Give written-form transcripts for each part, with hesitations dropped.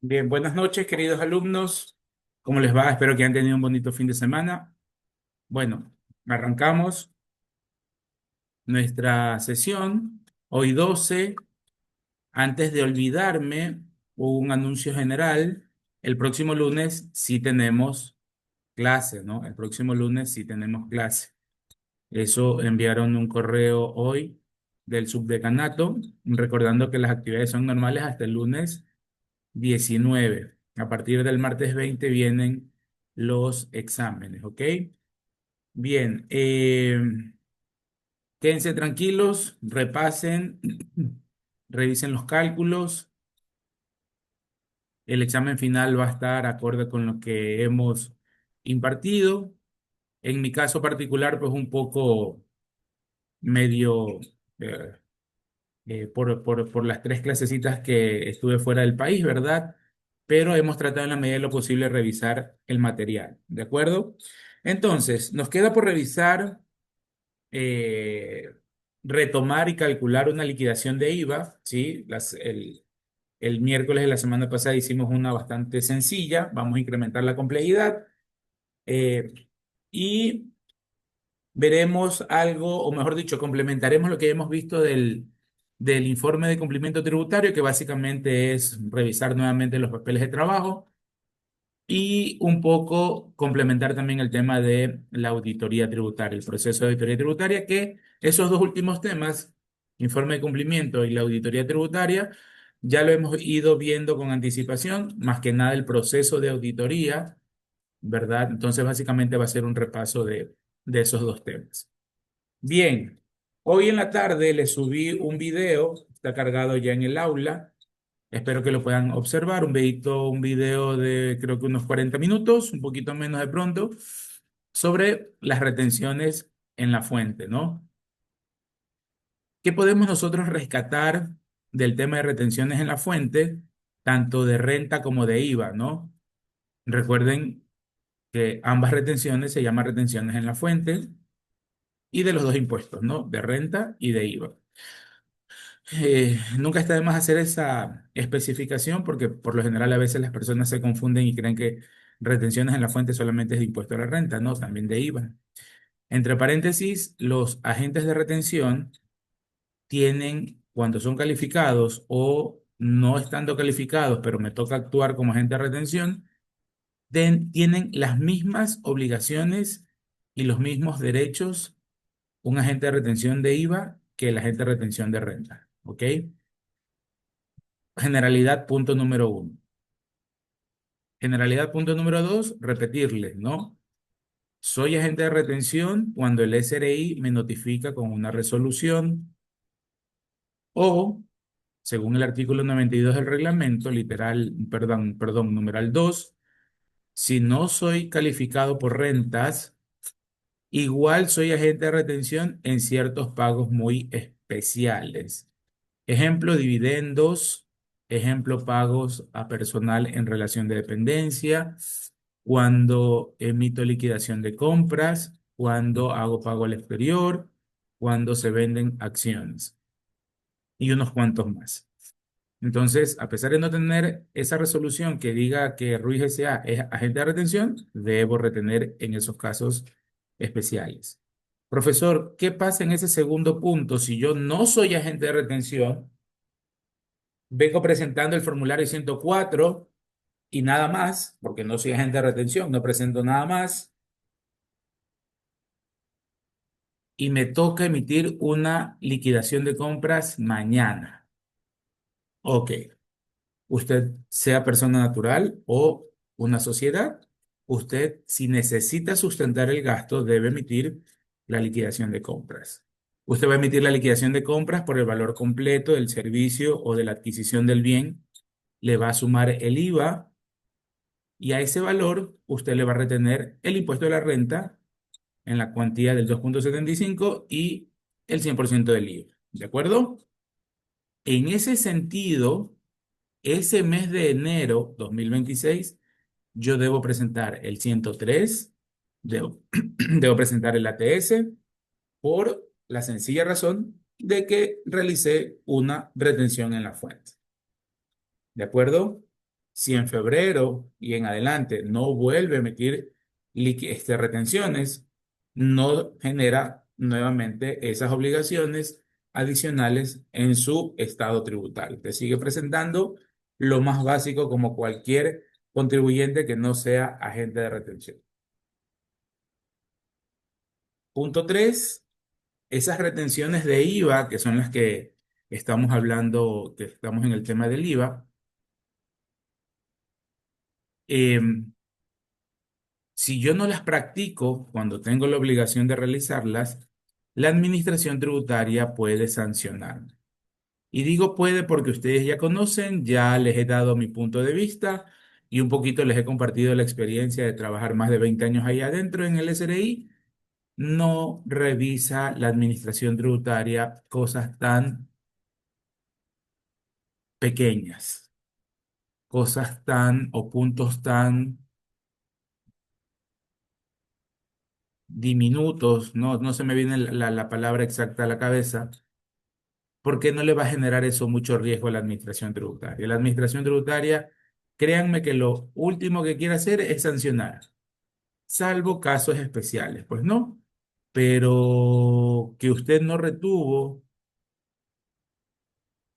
Bien, buenas noches, queridos alumnos. ¿Cómo les va? Espero que hayan tenido un bonito fin de semana. Bueno, arrancamos nuestra sesión. Hoy 12. Antes de olvidarme, un anuncio general. El próximo lunes sí tenemos clase, ¿no? El próximo lunes sí tenemos clase. Eso enviaron un correo hoy del subdecanato, recordando que las actividades son normales hasta el lunes 19. A partir del martes 20 vienen los exámenes, ¿ok? Bien, quédense tranquilos, repasen, revisen los cálculos. El examen final va a estar acorde con lo que hemos impartido. En mi caso particular, pues un poco medio eh, por las tres clasecitas que estuve fuera del país, ¿verdad? Pero hemos tratado en la medida de lo posible de revisar el material, ¿de acuerdo? Entonces, nos queda por revisar, eh, retomar y calcular una liquidación de IVA, ¿sí? El miércoles de la semana pasada hicimos una bastante sencilla, vamos a incrementar la complejidad eh, y veremos algo, o mejor dicho, complementaremos lo que hemos visto del informe de cumplimiento tributario, que básicamente es revisar nuevamente los papeles de trabajo y un poco complementar también el tema de la auditoría tributaria, el proceso de auditoría tributaria, que esos dos últimos temas, informe de cumplimiento y la auditoría tributaria, ya lo hemos ido viendo con anticipación, más que nada el proceso de auditoría, ¿verdad? Entonces, básicamente va a ser un repaso de esos dos temas. Bien, hoy en la tarde le subí un video, está cargado ya en el aula. Espero que lo puedan observar. Un video de creo que unos 40 minutos, un poquito menos de pronto, sobre las retenciones en la fuente, ¿no? ¿Qué podemos nosotros rescatar del tema de retenciones en la fuente, tanto de renta como de IVA, ¿no? Recuerden que ambas retenciones se llaman retenciones en la fuente y de los dos impuestos, ¿no? De renta y de IVA. Nunca está de más hacer esa especificación porque por lo general a veces las personas se confunden y creen que retenciones en la fuente solamente es de impuesto a la renta, no, también de IVA. Entre paréntesis, los agentes de retención tienen, cuando son calificados o no estando calificados, pero me toca actuar como agente de retención, tienen las mismas obligaciones y los mismos derechos un agente de retención de IVA que el agente de retención de renta, ¿ok? Generalidad punto número uno. Generalidad punto número dos, repetirles, ¿no? Soy agente de retención cuando el SRI me notifica con una resolución o, según el artículo 92 del reglamento, numeral 2, si no soy calificado por rentas, igual soy agente de retención en ciertos pagos muy especiales. Ejemplo, dividendos. Ejemplo, pagos a personal en relación de dependencia. Cuando emito liquidación de compras. Cuando hago pago al exterior. Cuando se venden acciones. Y unos cuantos más. Entonces, a pesar de no tener esa resolución que diga que Ruiz S.A. es agente de retención, debo retener en esos casos especiales. Profesor, ¿qué pasa en ese segundo punto si yo no soy agente de retención? Vengo presentando el formulario 104 y nada más, porque no soy agente de retención, no presento nada más, y me toca emitir una liquidación de compras mañana. Ok, usted sea persona natural o una sociedad, usted si necesita sustentar el gasto debe emitir la liquidación de compras. Usted va a emitir la liquidación de compras por el valor completo del servicio o de la adquisición del bien, le va a sumar el IVA y a ese valor usted le va a retener el impuesto de la renta en la cuantía del 2,75 y el 100% del IVA. ¿De acuerdo? En ese sentido, ese mes de enero 2026, yo debo presentar el 103, debo, debo presentar el ATS por la sencilla razón de que realicé una retención en la fuente. ¿De acuerdo? Si en febrero y en adelante no vuelve a emitir retenciones, no genera nuevamente esas obligaciones adicionales en su estado tributario. Te sigue presentando lo más básico como cualquier contribuyente que no sea agente de retención. Punto 3, esas retenciones de IVA, que son las que estamos hablando, que estamos en el tema del IVA, si yo no las practico cuando tengo la obligación de realizarlas, la administración tributaria puede sancionarme. Y digo puede porque ustedes ya conocen, ya les he dado mi punto de vista y un poquito les he compartido la experiencia de trabajar más de 20 años ahí adentro en el SRI. No revisa la administración tributaria cosas tan pequeñas, cosas tan o puntos tan diminutos, no se me viene la palabra exacta a la cabeza, porque no le va a generar eso mucho riesgo a la administración tributaria. La administración tributaria, créanme que lo último que quiere hacer es sancionar, salvo casos especiales, pues no, pero que usted no retuvo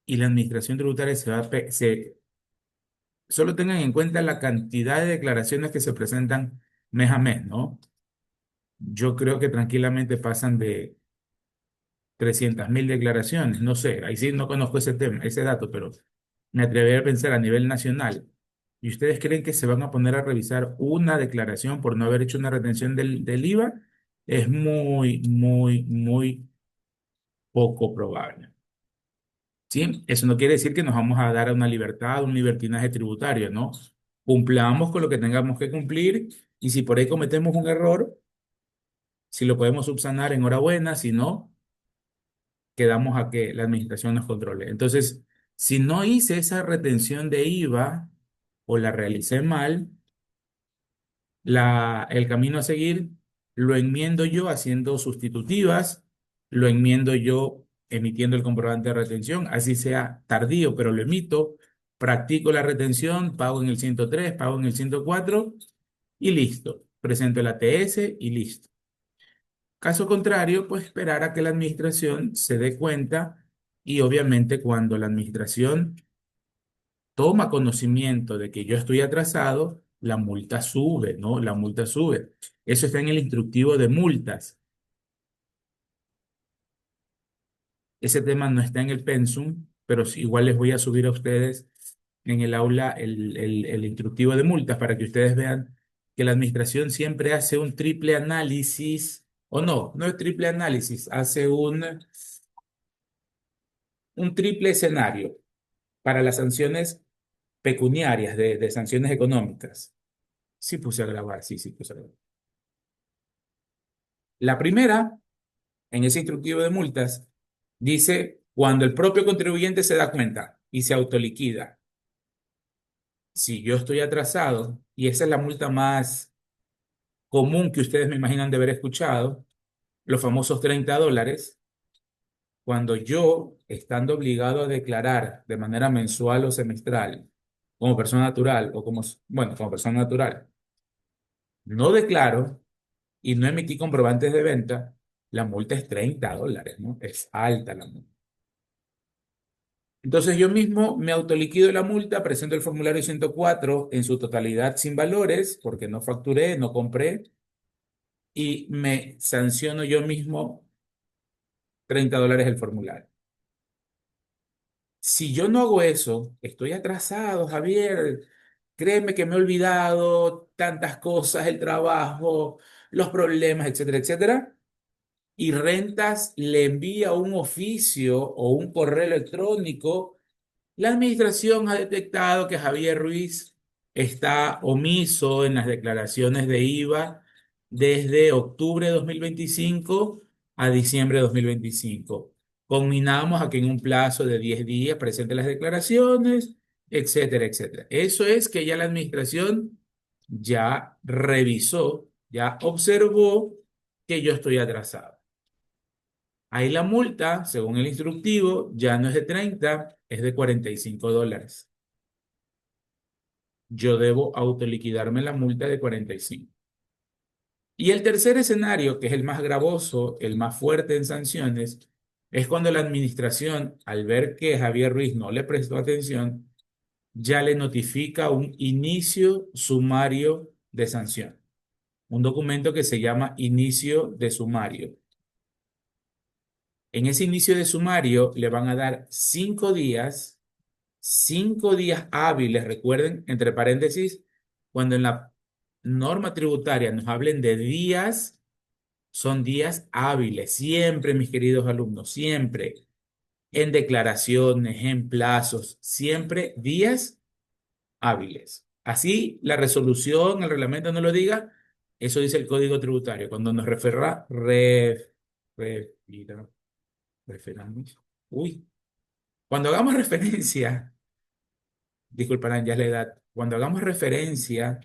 y la administración tributaria solo tengan en cuenta la cantidad de declaraciones que se presentan mes a mes, ¿no? Yo creo que tranquilamente pasan de 300.000 declaraciones, no sé, ahí sí no conozco ese tema, ese dato, pero me atrevería a pensar a nivel nacional. ¿Y ustedes creen que se van a poner a revisar una declaración por no haber hecho una retención del IVA? Es muy, muy, muy poco probable. ¿Sí? Eso no quiere decir que nos vamos a dar una libertad, un libertinaje tributario, ¿no? Cumplamos con lo que tengamos que cumplir y si por ahí cometemos un error, si lo podemos subsanar, enhorabuena, si no, quedamos a que la administración nos controle. Entonces, si no hice esa retención de IVA o la realicé mal, el camino a seguir lo enmiendo yo haciendo sustitutivas, lo enmiendo yo emitiendo el comprobante de retención, así sea tardío, pero lo emito, practico la retención, pago en el 103, pago en el 104 y listo. Presento el ATS y listo. Caso contrario, pues esperar a que la administración se dé cuenta y obviamente cuando la administración toma conocimiento de que yo estoy atrasado, la multa sube, ¿no? La multa sube. Eso está en el instructivo de multas. Ese tema no está en el pensum, pero igual les voy a subir a ustedes en el aula el instructivo de multas para que ustedes vean que la administración siempre hace un triple análisis, o no, no es triple análisis, hace un triple escenario para las sanciones pecuniarias de sanciones económicas. Sí puse a grabar, sí puse a grabar. La primera, en ese instructivo de multas, dice cuando el propio contribuyente se da cuenta y se autoliquida. Si yo estoy atrasado, y esa es la multa más común que ustedes me imaginan de haber escuchado, los famosos $30, cuando yo, estando obligado a declarar de manera mensual o semestral, como persona natural o bueno, como persona natural, no declaro y no emití comprobantes de venta, la multa es $30, ¿no? Es alta la multa. Entonces yo mismo me autoliquido la multa, presento el formulario 104 en su totalidad sin valores, porque no facturé, no compré, y me sanciono yo mismo $30 el formulario. Si yo no hago eso, estoy atrasado, Javier. Créeme que me he olvidado tantas cosas, el trabajo, los problemas, etcétera, etcétera. Y Rentas le envía un oficio o un correo electrónico. La administración ha detectado que Javier Ruiz está omiso en las declaraciones de IVA desde octubre de 2025 a diciembre de 2025. Combinamos a que en un plazo de 10 días presente las declaraciones, etcétera, etcétera. Eso es que ya la administración ya revisó, ya observó que yo estoy atrasado. Ahí la multa, según el instructivo, ya no es de 30, es de $45. yo debo autoliquidarme la multa de 45. Y el tercer escenario, que es el más gravoso, el más fuerte en sanciones, es cuando la administración, al ver que Javier Ruiz no le prestó atención, ya le notifica un inicio sumario de sanción, un documento que se llama inicio de sumario. En ese inicio de sumario le van a dar 5 días hábiles, recuerden, entre paréntesis, cuando en la norma tributaria nos hablen de días, son días hábiles, siempre, mis queridos alumnos, siempre, en declaraciones, en plazos, siempre días hábiles. Así la resolución, el reglamento no lo diga, eso dice el Código Tributario. Cuando nos refira- referamos, uy, cuando hagamos referencia, disculparán ya la edad, cuando hagamos referencia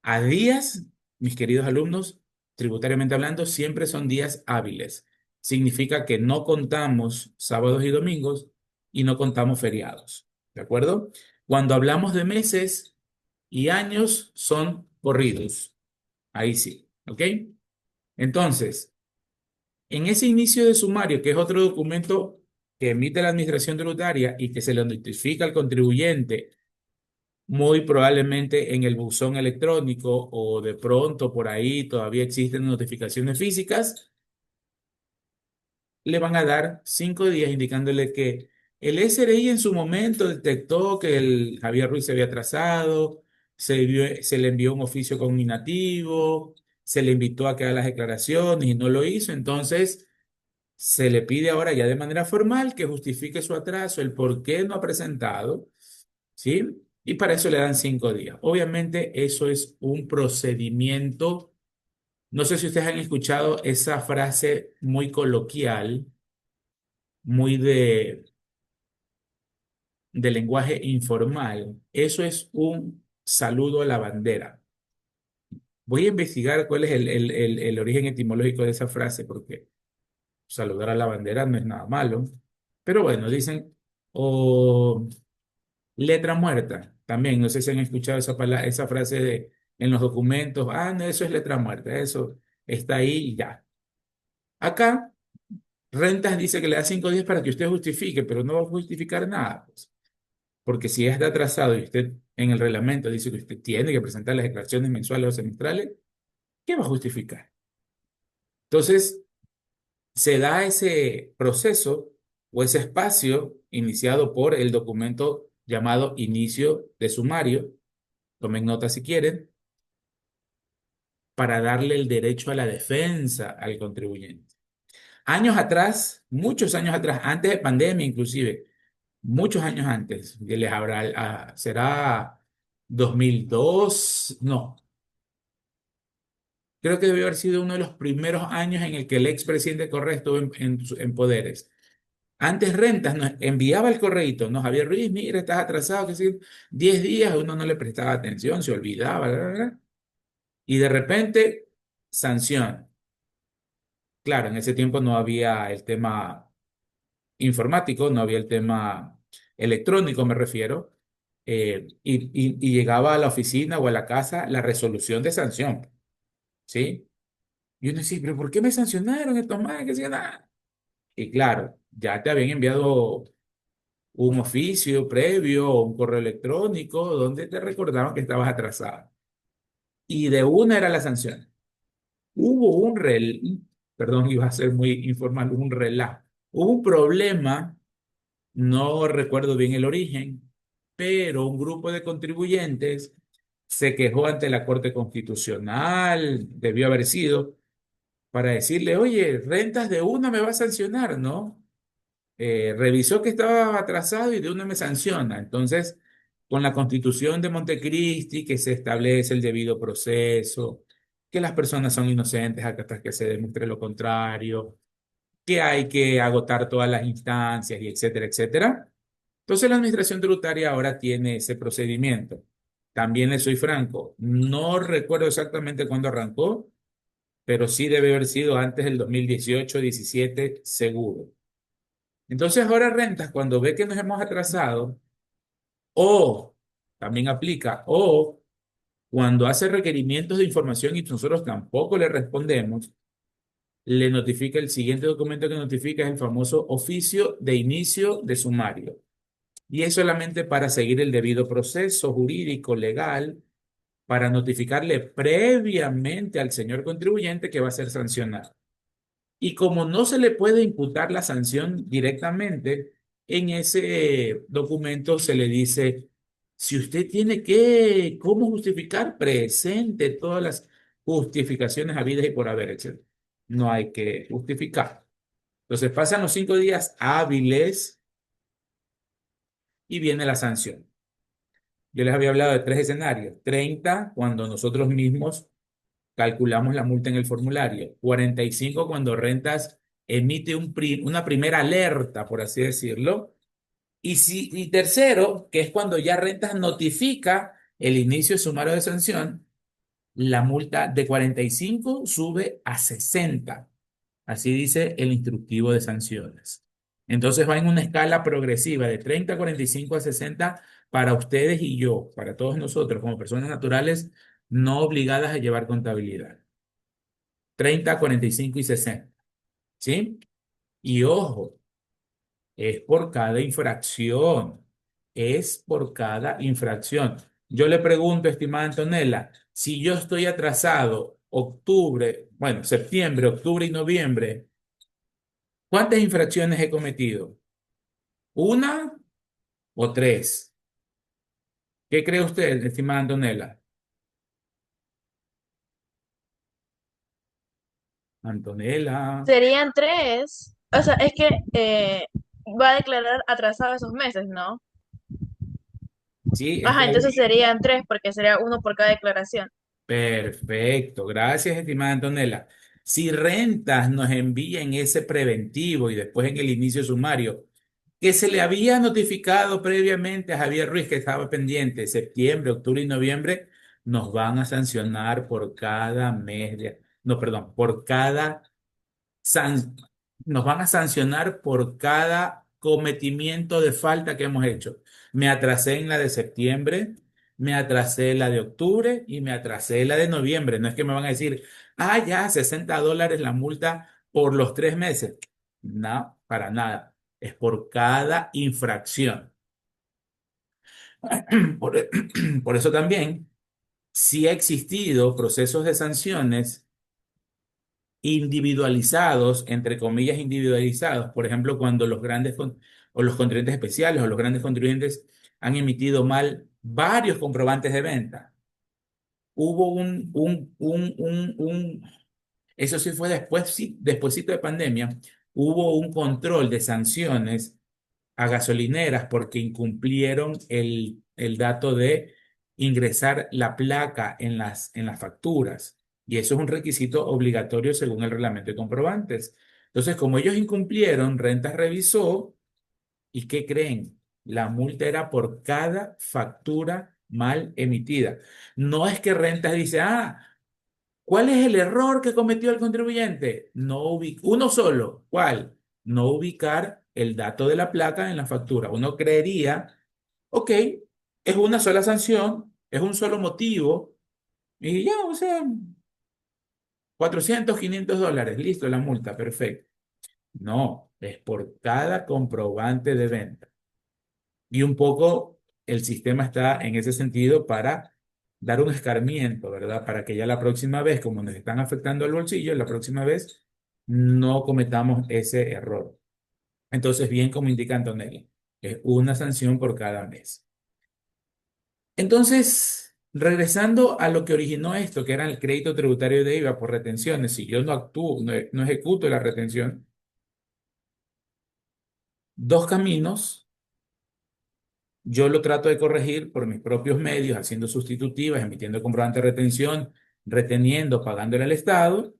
a días, mis queridos alumnos, tributariamente hablando, siempre son días hábiles. Significa que no contamos sábados y domingos y no contamos feriados. ¿De acuerdo? Cuando hablamos de meses y años, son corridos. Ahí sí. ¿Ok? Entonces, en ese inicio de sumario, que es otro documento que emite la Administración Tributaria y que se le notifica al contribuyente muy probablemente en el buzón electrónico o de pronto por ahí todavía existen notificaciones físicas, le van a dar 5 días indicándole que el SRI en su momento detectó que el Javier Ruiz se había atrasado, se le envió un oficio conminativo, se le invitó a que haga las declaraciones y no lo hizo, entonces se le pide ahora ya de manera formal que justifique su atraso, el por qué no ha presentado. ¿Sí? Y para eso le dan 5 días. Obviamente eso es un procedimiento. No sé si ustedes han escuchado esa frase muy coloquial, muy de lenguaje informal. Eso es un saludo a la bandera. Voy a investigar cuál es el origen etimológico de esa frase, porque saludar a la bandera no es nada malo. Pero bueno, dicen, o letra muerta, también, no sé si han escuchado esa frase en los documentos, no, eso es letra muerta, eso está ahí y ya. Acá, Rentas dice que le da 5 días para que usted justifique, pero no va a justificar nada, pues, porque si es de atrasado y usted en el reglamento dice que usted tiene que presentar las declaraciones mensuales o semestrales, ¿qué va a justificar? Entonces, se da ese proceso o ese espacio iniciado por el documento llamado inicio de sumario, tomen nota si quieren, para darle el derecho a la defensa al contribuyente. Años atrás, muchos años atrás, antes de pandemia inclusive, muchos años antes, que les habrá, será 2002, no, creo que debió haber sido uno de los primeros años en el que el expresidente Correa estuvo en poderes. Antes Rentas nos enviaba el correíto, no, Javier Ruiz, mira, estás atrasado, que sí, 10 días, uno no le prestaba atención, se olvidaba, bla, bla, bla, y de repente, sanción. Claro, en ese tiempo no había el tema informático, no había el tema electrónico, me refiero, y llegaba a la oficina o a la casa la resolución de sanción, ¿sí? Y uno decía, pero ¿por qué me sancionaron estos más que sí, nada? Y claro, ya te habían enviado un oficio previo o un correo electrónico donde te recordaban que estabas atrasado. Y de una era la sanción. Hubo perdón, iba a ser muy informal, un relajo. Hubo un problema. No recuerdo bien el origen, pero un grupo de contribuyentes se quejó ante la Corte Constitucional, debió haber sido, para decirle, oye, rentas de una me va a sancionar, ¿no? Revisó que estaba atrasado y de una me sanciona. Entonces, con la Constitución de Montecristi, que se establece el debido proceso, que las personas son inocentes hasta que se demuestre lo contrario, que hay que agotar todas las instancias y etcétera, etcétera. Entonces la administración tributaria ahora tiene ese procedimiento. También le soy franco, no recuerdo exactamente cuándo arrancó, pero sí debe haber sido antes del 2018-17 seguro. Entonces ahora Rentas, cuando ve que nos hemos atrasado, o también aplica. O cuando hace requerimientos de información y nosotros tampoco le respondemos, le notifica el siguiente documento que notifica es el famoso oficio de inicio de sumario. Y es solamente para seguir el debido proceso jurídico, legal, para notificarle previamente al señor contribuyente que va a ser sancionado. Y como no se le puede imputar la sanción directamente, en ese documento se le dice, si usted tiene que, ¿cómo justificar? Presente todas las justificaciones habidas y por haber, etc. No hay que justificar. Entonces pasan los 5 días hábiles y viene la sanción. Yo les había hablado de 3 escenarios. 30 cuando nosotros mismos calculamos la multa en el formulario. 45 cuando Rentas emite una primera alerta, por así decirlo. Y tercero, que es cuando ya Rentas notifica el inicio sumario de sanción, la multa de 45 sube a 60. Así dice el instructivo de sanciones. Entonces va en una escala progresiva de 30, 45 a 60 para ustedes y yo, para todos nosotros como personas naturales no obligadas a llevar contabilidad. 30, 45 y 60. ¿Sí? Y ojo, es por cada infracción. Es por cada infracción. Yo le pregunto, estimada Antonella, si yo estoy atrasado octubre, bueno, septiembre, octubre y noviembre, ¿cuántas infracciones he cometido? ¿Una o tres? ¿Qué cree usted, estimada Antonella? Antonella. Serían tres. O sea, es que va a declarar atrasado esos meses, ¿no? Sí, es Ajá, que entonces serían tres porque sería uno por cada declaración. perfecto, gracias, estimada Antonella. Si Rentas nos envía en ese preventivo y después en el inicio sumario, que se le había notificado previamente a Javier Ruiz que estaba pendiente, septiembre, octubre y noviembre, nos van a sancionar por cada mes no, perdón, por cada san- nos van a sancionar por cada cometimiento de falta que hemos hecho. Me atrasé en la de septiembre, me atrasé en la de octubre y me atrasé en la de noviembre. No es que me van a decir, ah, ya, $60 la multa por los 3 meses. No, para nada. Es por cada infracción. Por, por eso también, si ha existido procesos de sanciones individualizados, entre comillas individualizados, por ejemplo, cuando o los contribuyentes especiales o los grandes contribuyentes han emitido mal varios comprobantes de venta. Hubo eso sí fue después, sí, despuesito de pandemia, hubo un control de sanciones a gasolineras porque incumplieron el dato de ingresar la placa en las facturas. Y eso es un requisito obligatorio según el reglamento de comprobantes. Entonces, como ellos incumplieron, Rentas revisó y ¿qué creen? La multa era por cada factura mal emitida. No es que Rentas dice, ¿cuál es el error que cometió el contribuyente? Uno solo. ¿Cuál? No ubicar el dato de la placa en la factura. Uno creería, ok, es una sola sanción, es un solo motivo, y ya, o sea, 400, $500, listo, la multa, perfecto. No, es por cada comprobante de venta. Y un poco el sistema está en ese sentido para dar un escarmiento, ¿verdad? Para que ya la próxima vez, como nos están afectando el bolsillo, la próxima vez no cometamos ese error. Entonces, bien como indica Antonella, es una sanción por cada mes. Entonces, regresando a lo que originó esto, que era el crédito tributario de IVA por retenciones, si yo no actúo, no ejecuto la retención, dos caminos. Yo lo trato de corregir por mis propios medios, haciendo sustitutivas, emitiendo comprobante de retención, reteniendo, pagándole al Estado.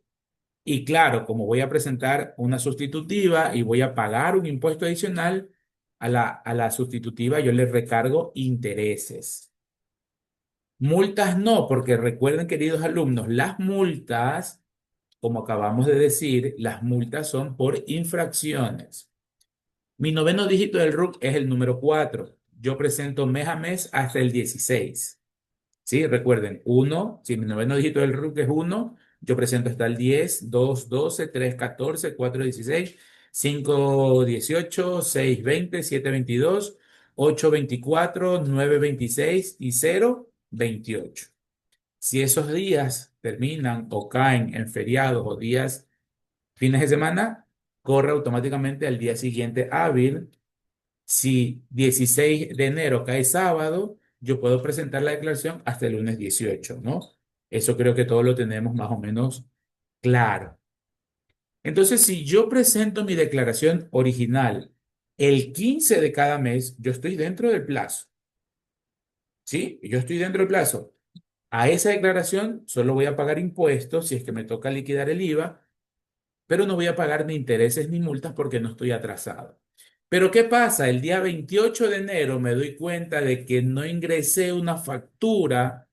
Y claro, como voy a presentar una sustitutiva y voy a pagar un impuesto adicional a la sustitutiva, yo le recargo intereses. Multas no, porque recuerden, queridos alumnos, las multas, como acabamos de decir, las multas son por infracciones. Mi noveno dígito del RUC es el número 4. yo presento mes a mes hasta el 16. ¿Sí? Recuerden, uno, si mi noveno dígito del RUC es uno, yo presento hasta el 10, 2, 12, 3, 14, 4, 16, 5, 18, 6, 20, 7, 22, 8, 24, 9, 26 y 0, 28. Si esos días terminan o caen en feriados o días fines de semana, corre automáticamente al día siguiente hábil. Si 16 de enero cae sábado, yo puedo presentar la declaración hasta el lunes 18, ¿no? Eso creo que todos lo tenemos más o menos claro. Entonces, si yo presento mi declaración original el 15 de cada mes, yo estoy dentro del plazo, ¿sí? Yo estoy dentro del plazo. A esa declaración solo voy a pagar impuestos si es que me toca liquidar el IVA, pero no voy a pagar ni intereses ni multas porque no estoy atrasado. Pero ¿qué pasa? El día 28 de enero me doy cuenta de que no ingresé una factura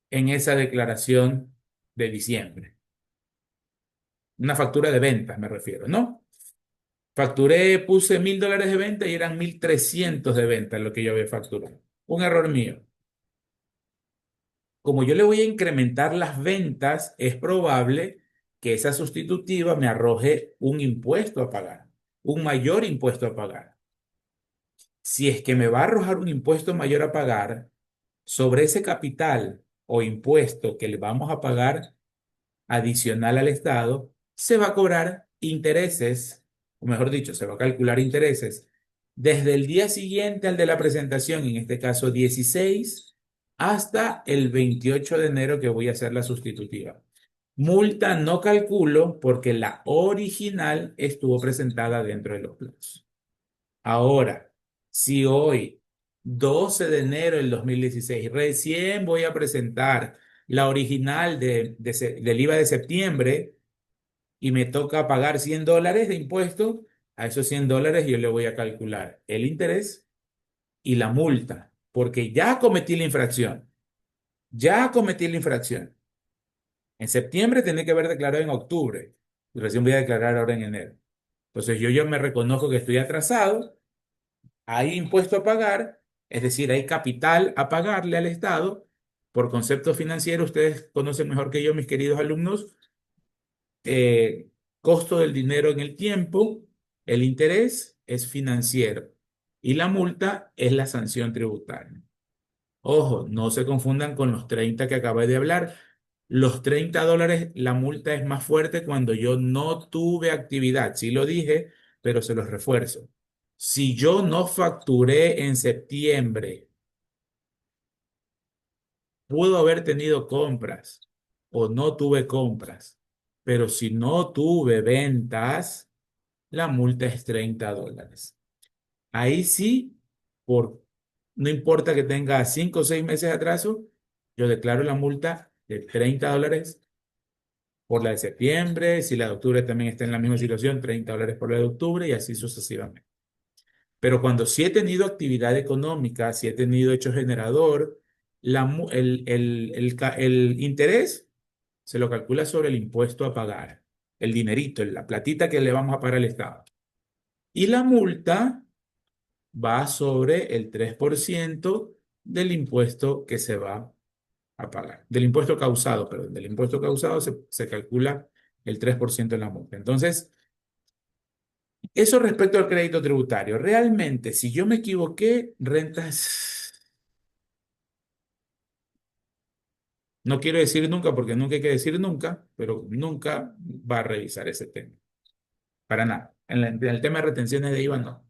en esa declaración de diciembre. Una factura de ventas, me refiero, ¿no? Facturé, puse $1.000 de venta y eran 1.300 de venta lo que yo había facturado. Un error mío. Como yo le voy a incrementar las ventas, es probable que esa sustitutiva me arroje un impuesto a pagar, un mayor impuesto a pagar. Si es que me va a arrojar un impuesto mayor a pagar, sobre ese capital o impuesto que le vamos a pagar adicional al Estado, se va a cobrar intereses, o mejor dicho, se va a calcular intereses desde el día siguiente al de la presentación, en este caso 16, hasta el 28 de enero que voy a hacer la sustitutiva. Multa no calculo porque la original estuvo presentada dentro de los plazos. Ahora, si hoy, 12 de enero del 2016, recién voy a presentar la original del IVA de septiembre y me toca pagar $100 de impuestos, a esos $100 yo le voy a calcular el interés y la multa, porque ya cometí la infracción, ya cometí la infracción. En septiembre tenía que haber declarado en octubre y recién voy a declarar ahora en enero. Entonces yo me reconozco que estoy atrasado. Hay impuesto a pagar, es decir, hay capital a pagarle al Estado. Por concepto financiero, ustedes conocen mejor que yo, mis queridos alumnos, costo del dinero en el tiempo, el interés es financiero y la multa es la sanción tributaria. Ojo, no se confundan con los 30 que acabé de hablar. Los $30, la multa es más fuerte cuando yo no tuve actividad. Sí lo dije, pero se los refuerzo. Si yo no facturé en septiembre, pudo haber tenido compras o no tuve compras, pero si no tuve ventas, la multa es $30. Ahí sí, por, no importa que tenga 5 o 6 meses de atraso, yo declaro la multa de $30 por la de septiembre. Si la de octubre también está en la misma situación, $30 por la de octubre y así sucesivamente. Pero cuando sí he tenido actividad económica, sí he tenido hecho generador, el interés se lo calcula sobre el impuesto a pagar, el dinerito, la platita que le vamos a pagar al Estado. Y la multa va sobre el 3% del impuesto que se va a pagar, del impuesto causado, perdón, del impuesto causado se calcula el 3% en la multa. Entonces, eso respecto al crédito tributario. Realmente, si yo me equivoqué, rentas, no quiero decir nunca porque nunca hay que decir nunca, pero nunca va a revisar ese tema. Para nada. En el tema de retenciones de IVA, no.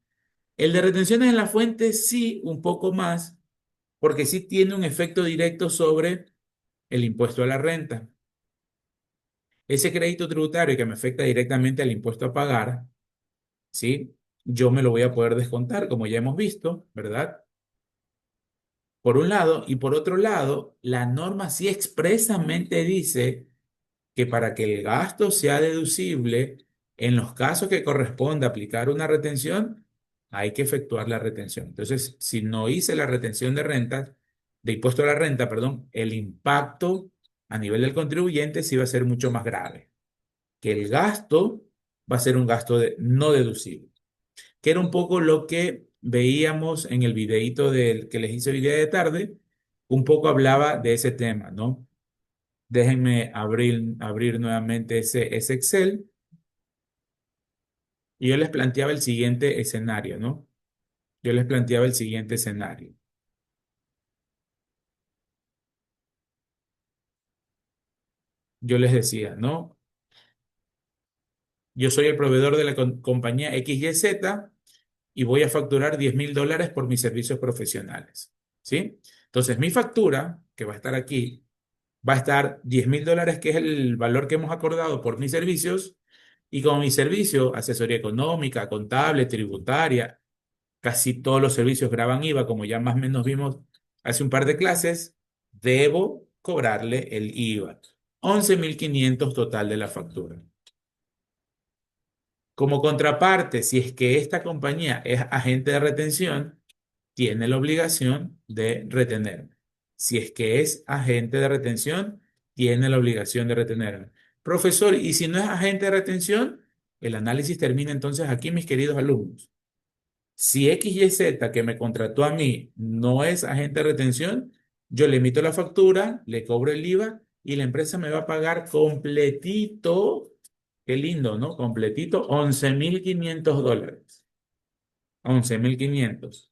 El de retenciones en la fuente, sí, un poco más, porque sí tiene un efecto directo sobre el impuesto a la renta. Ese crédito tributario que me afecta directamente al impuesto a pagar, ¿sí? Yo me lo voy a poder descontar, como ya hemos visto, ¿verdad? Por un lado, y por otro lado, la norma sí expresamente dice que para que el gasto sea deducible, en los casos que corresponda aplicar una retención, hay que efectuar la retención. Entonces, si no hice la retención de renta, de impuesto a la renta, perdón, el impacto a nivel del contribuyente sí va a ser mucho más grave, que el gasto va a ser un gasto no deducible, que era un poco lo que veíamos en el videíto del que les hice hoy día de tarde, un poco hablaba de ese tema, ¿no? Déjenme abrir nuevamente ese Excel y yo les planteaba el siguiente escenario, ¿no? Yo les planteaba el siguiente escenario. Yo les decía, ¿no? Yo soy el proveedor de la compañía XYZ y voy a facturar $10,000 por mis servicios profesionales, ¿sí? Entonces, mi factura, que va a estar aquí, va a estar $10,000, que es el valor que hemos acordado por mis servicios, y con mi servicio, asesoría económica, contable, tributaria, casi todos los servicios graban IVA, como ya más o menos vimos hace un par de clases, debo cobrarle el IVA. 11,500 total de la factura. Como contraparte, si es que esta compañía es agente de retención, tiene la obligación de retenerme. Si es que es agente de retención, tiene la obligación de retenerme. Profesor, y si no es agente de retención, el análisis termina entonces aquí, mis queridos alumnos. Si XYZ que me contrató a mí no es agente de retención, yo le emito la factura, le cobro el IVA y la empresa me va a pagar completito, qué lindo, ¿no? Completito, $11,500. 11,500.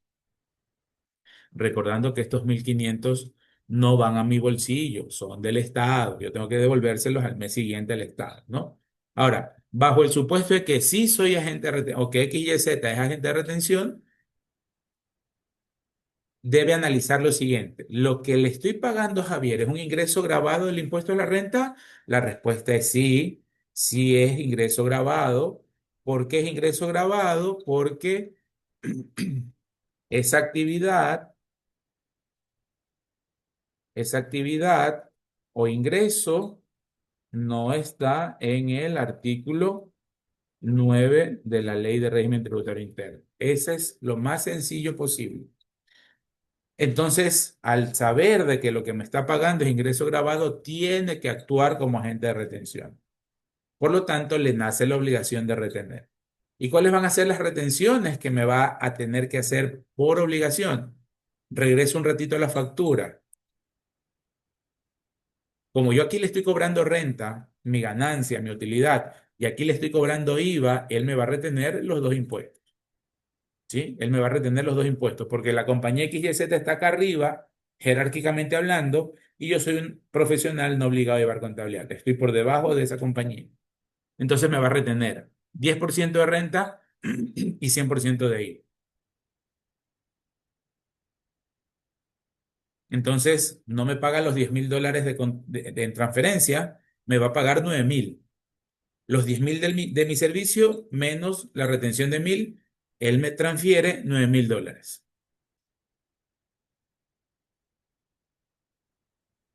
Recordando que estos 1,500 no van a mi bolsillo, son del Estado. Yo tengo que devolvérselos al mes siguiente al Estado, ¿no? Ahora, bajo el supuesto de que sí soy agente de retención o que XYZ es agente de retención, debe analizar lo siguiente. ¿Lo que le estoy pagando a Javier es un ingreso grabado del impuesto a la renta? La respuesta es sí, sí es ingreso grabado. ¿Por qué es ingreso grabado? Porque esa actividad Esa actividad o ingreso no está en el artículo 9 de la Ley de Régimen Tributario Interno. Ese es lo más sencillo posible. Entonces, al saber de que lo que me está pagando es ingreso grabado, tiene que actuar como agente de retención. Por lo tanto, le nace la obligación de retener. ¿Y cuáles van a ser las retenciones que me va a tener que hacer por obligación? Regreso un ratito a la factura. Como yo aquí le estoy cobrando renta, mi ganancia, mi utilidad, y aquí le estoy cobrando IVA, él me va a retener los dos impuestos, ¿sí? Él me va a retener los dos impuestos, porque la compañía XYZ está acá arriba, jerárquicamente hablando, y yo soy un profesional no obligado a llevar contabilidad. Estoy por debajo de esa compañía. Entonces me va a retener 10% de renta y 100% de IVA. Entonces, no me paga los $10,000 de transferencia, me va a pagar 9,000. Los 10,000 de mi servicio menos la retención de 1,000, él me transfiere $9,000.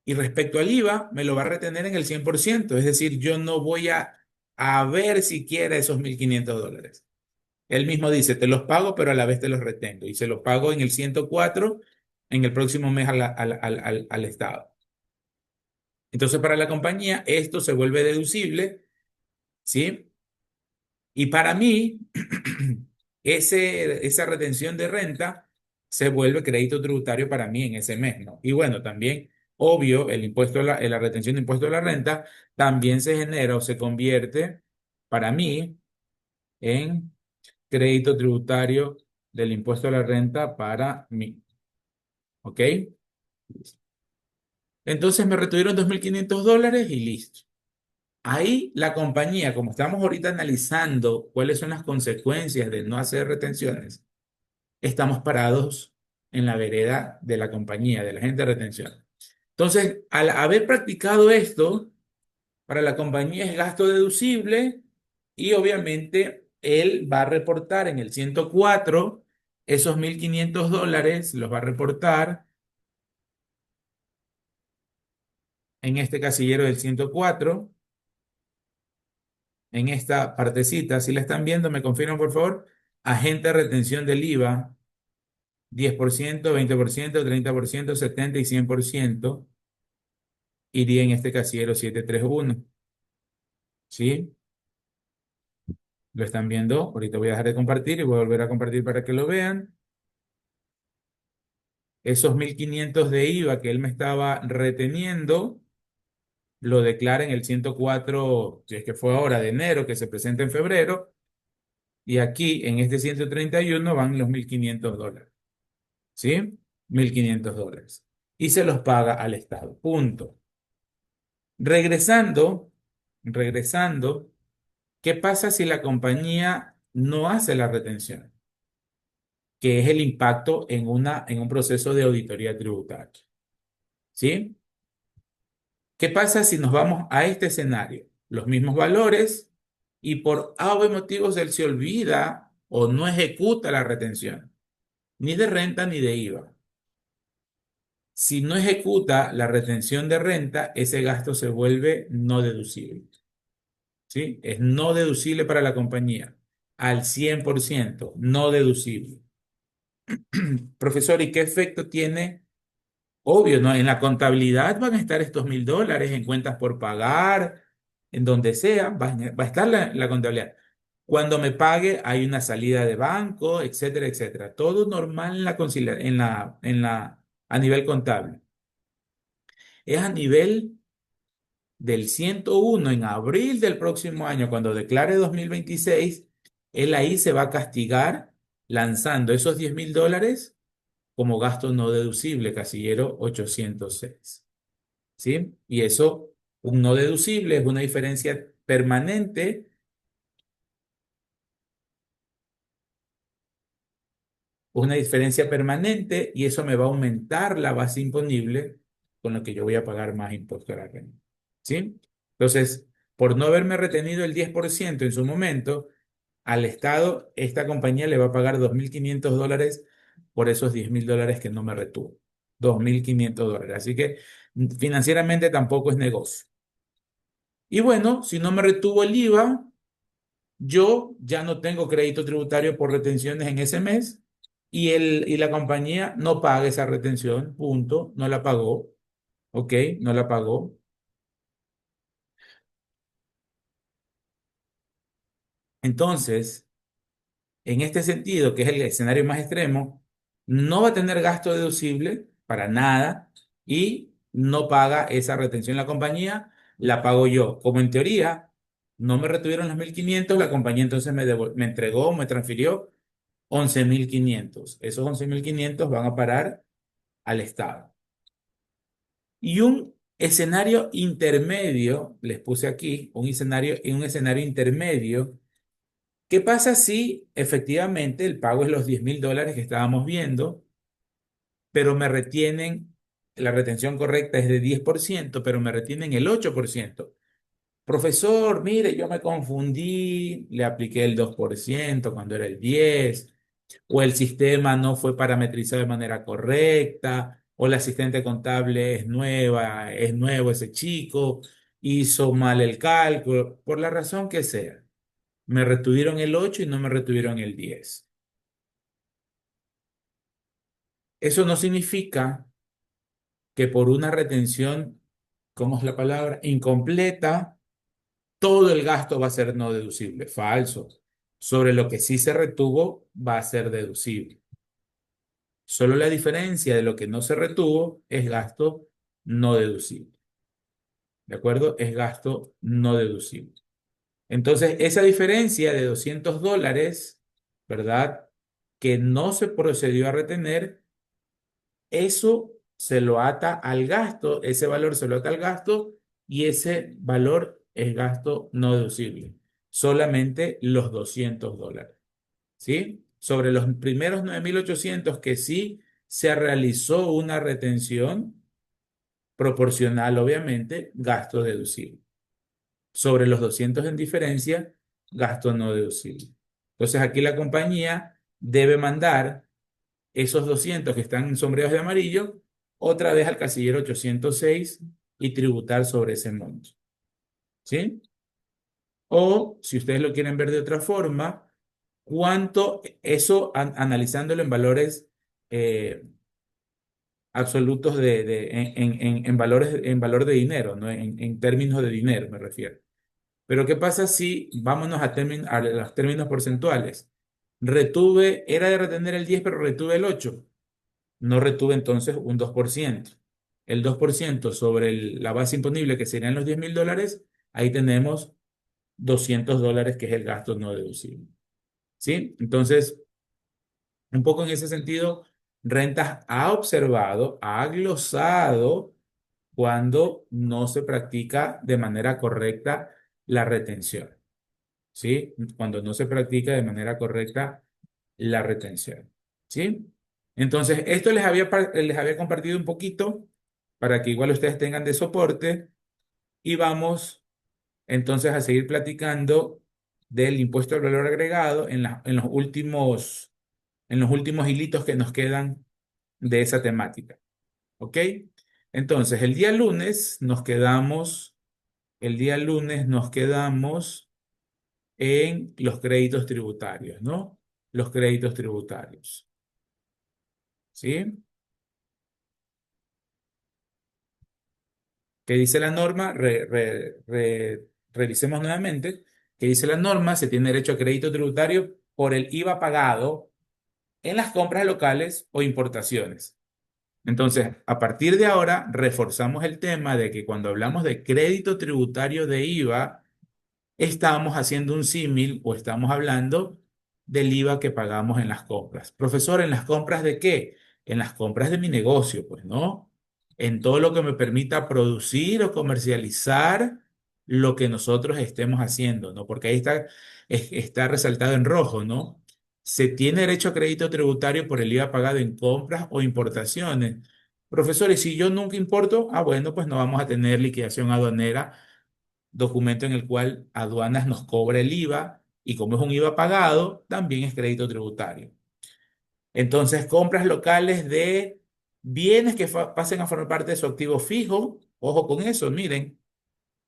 Y respecto al IVA, me lo va a retener en el 100%. Es decir, yo no voy a ver siquiera esos $1,500. Él mismo dice, te los pago, pero a la vez te los retengo. Y se los pago en el 104 en el próximo mes al Estado. Entonces, para la compañía, esto se vuelve deducible, ¿sí? Y para mí, esa retención de renta se vuelve crédito tributario para mí en ese mes, ¿no? Y bueno, también, obvio, el impuesto la retención de impuesto a la renta también se genera o se convierte para mí en crédito tributario del impuesto a la renta para mí, ¿ok? Entonces me retuvieron $2,500 y listo. Ahí la compañía, como estamos ahorita analizando cuáles son las consecuencias de no hacer retenciones, estamos parados en la vereda de la compañía, de la gente de retención. Entonces, al haber practicado esto, para la compañía es gasto deducible y obviamente él va a reportar en el 104 esos $1,500, los va a reportar en este casillero del 104, en esta partecita, si la están viendo, me confirman por favor, agente de retención del IVA, 10%, 20%, 30%, 70% y 100%. Iría en este casillero 731. ¿Sí? ¿Lo están viendo? Ahorita voy a dejar de compartir y voy a volver a compartir para que lo vean. esos 1.500 de IVA que él me estaba reteniendo, lo declara en el 104, si es que fue ahora de enero, que se presenta en febrero, y aquí en este 131 van los $1.500, ¿sí? $1.500. Y se los paga al Estado. Punto. Regresando, regresando, ¿qué pasa si la compañía no hace la retención? Que es el impacto en un proceso de auditoría tributaria. ¿Sí? ¿Qué pasa si nos vamos a este escenario? Los mismos valores y por A o B motivos él se olvida o no ejecuta la retención, ni de renta ni de IVA. Si no ejecuta la retención de renta, ese gasto se vuelve no deducible. ¿Sí? Es no deducible para la compañía. Al 100%, no deducible. Profesor, ¿y qué efecto tiene? Obvio, ¿no? En la contabilidad van a estar estos $1.000 en cuentas por pagar, en donde sea, va a estar la contabilidad. Cuando me pague, hay una salida de banco, etcétera, etcétera. Todo normal en la a nivel contable. Es a nivel del 101 en abril del próximo año, cuando declare 2026, él ahí se va a castigar lanzando esos $10.000 como gasto no deducible, casillero 806. ¿Sí? Y eso, un no deducible, es una diferencia permanente, y eso me va a aumentar la base imponible con lo que yo voy a pagar más impuesto a la renta. ¿Sí? Entonces, por no haberme retenido el 10% en su momento, al Estado, esta compañía le va a pagar $2.500 por esos $10.000 que no me retuvo. $2.500. Así que financieramente tampoco es negocio. Y bueno, si no me retuvo el IVA, yo ya no tengo crédito tributario por retenciones en ese mes y la compañía no paga esa retención, punto, no la pagó, ¿ok? No la pagó. Entonces, en este sentido, que es el escenario más extremo, no va a tener gasto deducible para nada y no paga esa retención la compañía, la pago yo. Como en teoría no me retuvieron los 1.500, la compañía entonces me entregó, me transfirió 11.500. Esos 11.500 van a parar al Estado. Y un escenario intermedio, les puse aquí, un escenario intermedio. ¿Qué pasa si efectivamente el pago es los $10.000 que estábamos viendo, pero me retienen, la retención correcta es de 10%, pero me retienen el 8%? Profesor, mire, yo me confundí, le apliqué el 2% cuando era el 10%, o el sistema no fue parametrizado de manera correcta, o la asistente contable es nueva, es nuevo ese chico, hizo mal el cálculo, por la razón que sea. Me retuvieron el 8 y no me retuvieron el 10. Eso no significa que por una retención, ¿cómo es la palabra? Incompleta, todo el gasto va a ser no deducible. Falso. Sobre lo que sí se retuvo, va a ser deducible. Solo la diferencia de lo que no se retuvo es gasto no deducible. ¿De acuerdo? Es gasto no deducible. Entonces, esa diferencia de $200, ¿verdad? Que no se procedió a retener, eso se lo ata al gasto, ese valor se lo ata al gasto y ese valor es gasto no deducible. Solamente los $200, ¿sí? Sobre los primeros 9.800 que sí se realizó una retención proporcional, obviamente, gasto deducible. Sobre los 200 en diferencia, gasto no deducible. Entonces aquí la compañía debe mandar esos 200 que están sombreados de amarillo otra vez al casillero 806 y tributar sobre ese monto. ¿Sí? O si ustedes lo quieren ver de otra forma, cuánto eso analizándolo en valores absolutos en valor de dinero, ¿no? En términos de dinero me refiero. Pero ¿qué pasa si vámonos a los términos porcentuales? Era de retener el 10, pero retuve el 8. no retuve entonces un 2%. El 2% sobre la base imponible, que serían los $10.000, ahí tenemos $200, que es el gasto no deducible. ¿Sí? Entonces, un poco en ese sentido, Rentas ha observado, ha glosado cuando no se practica de manera correcta la retención. ¿Sí? Cuando no se practica de manera correcta la retención. ¿Sí? Entonces, esto les había compartido un poquito para que igual ustedes tengan de soporte y vamos entonces a seguir platicando del impuesto al valor agregado en los últimos hilitos que nos quedan de esa temática. ¿Ok? Entonces, el día lunes nos quedamos en los créditos tributarios, ¿no? Los créditos tributarios. ¿Sí? ¿Qué dice la norma? Revisemos nuevamente. ¿Qué dice la norma? Se tiene derecho a crédito tributario por el IVA pagado en las compras locales o importaciones. Entonces, a partir de ahora, reforzamos el tema de que cuando hablamos de crédito tributario de IVA, estamos haciendo un símil o estamos hablando del IVA que pagamos en las compras. Profesor, ¿en las compras de qué? En las compras de mi negocio, pues, ¿no? En todo lo que me permita producir o comercializar lo que nosotros estemos haciendo, ¿no? Porque ahí está resaltado en rojo, ¿no? Se tiene derecho a crédito tributario por el IVA pagado en compras o importaciones. Profesor, y si yo nunca importo, bueno, pues no vamos a tener liquidación aduanera, documento en el cual aduanas nos cobra el IVA y como es un IVA pagado, también es crédito tributario. Entonces, compras locales de bienes que pasen a formar parte de su activo fijo, ojo con eso, miren,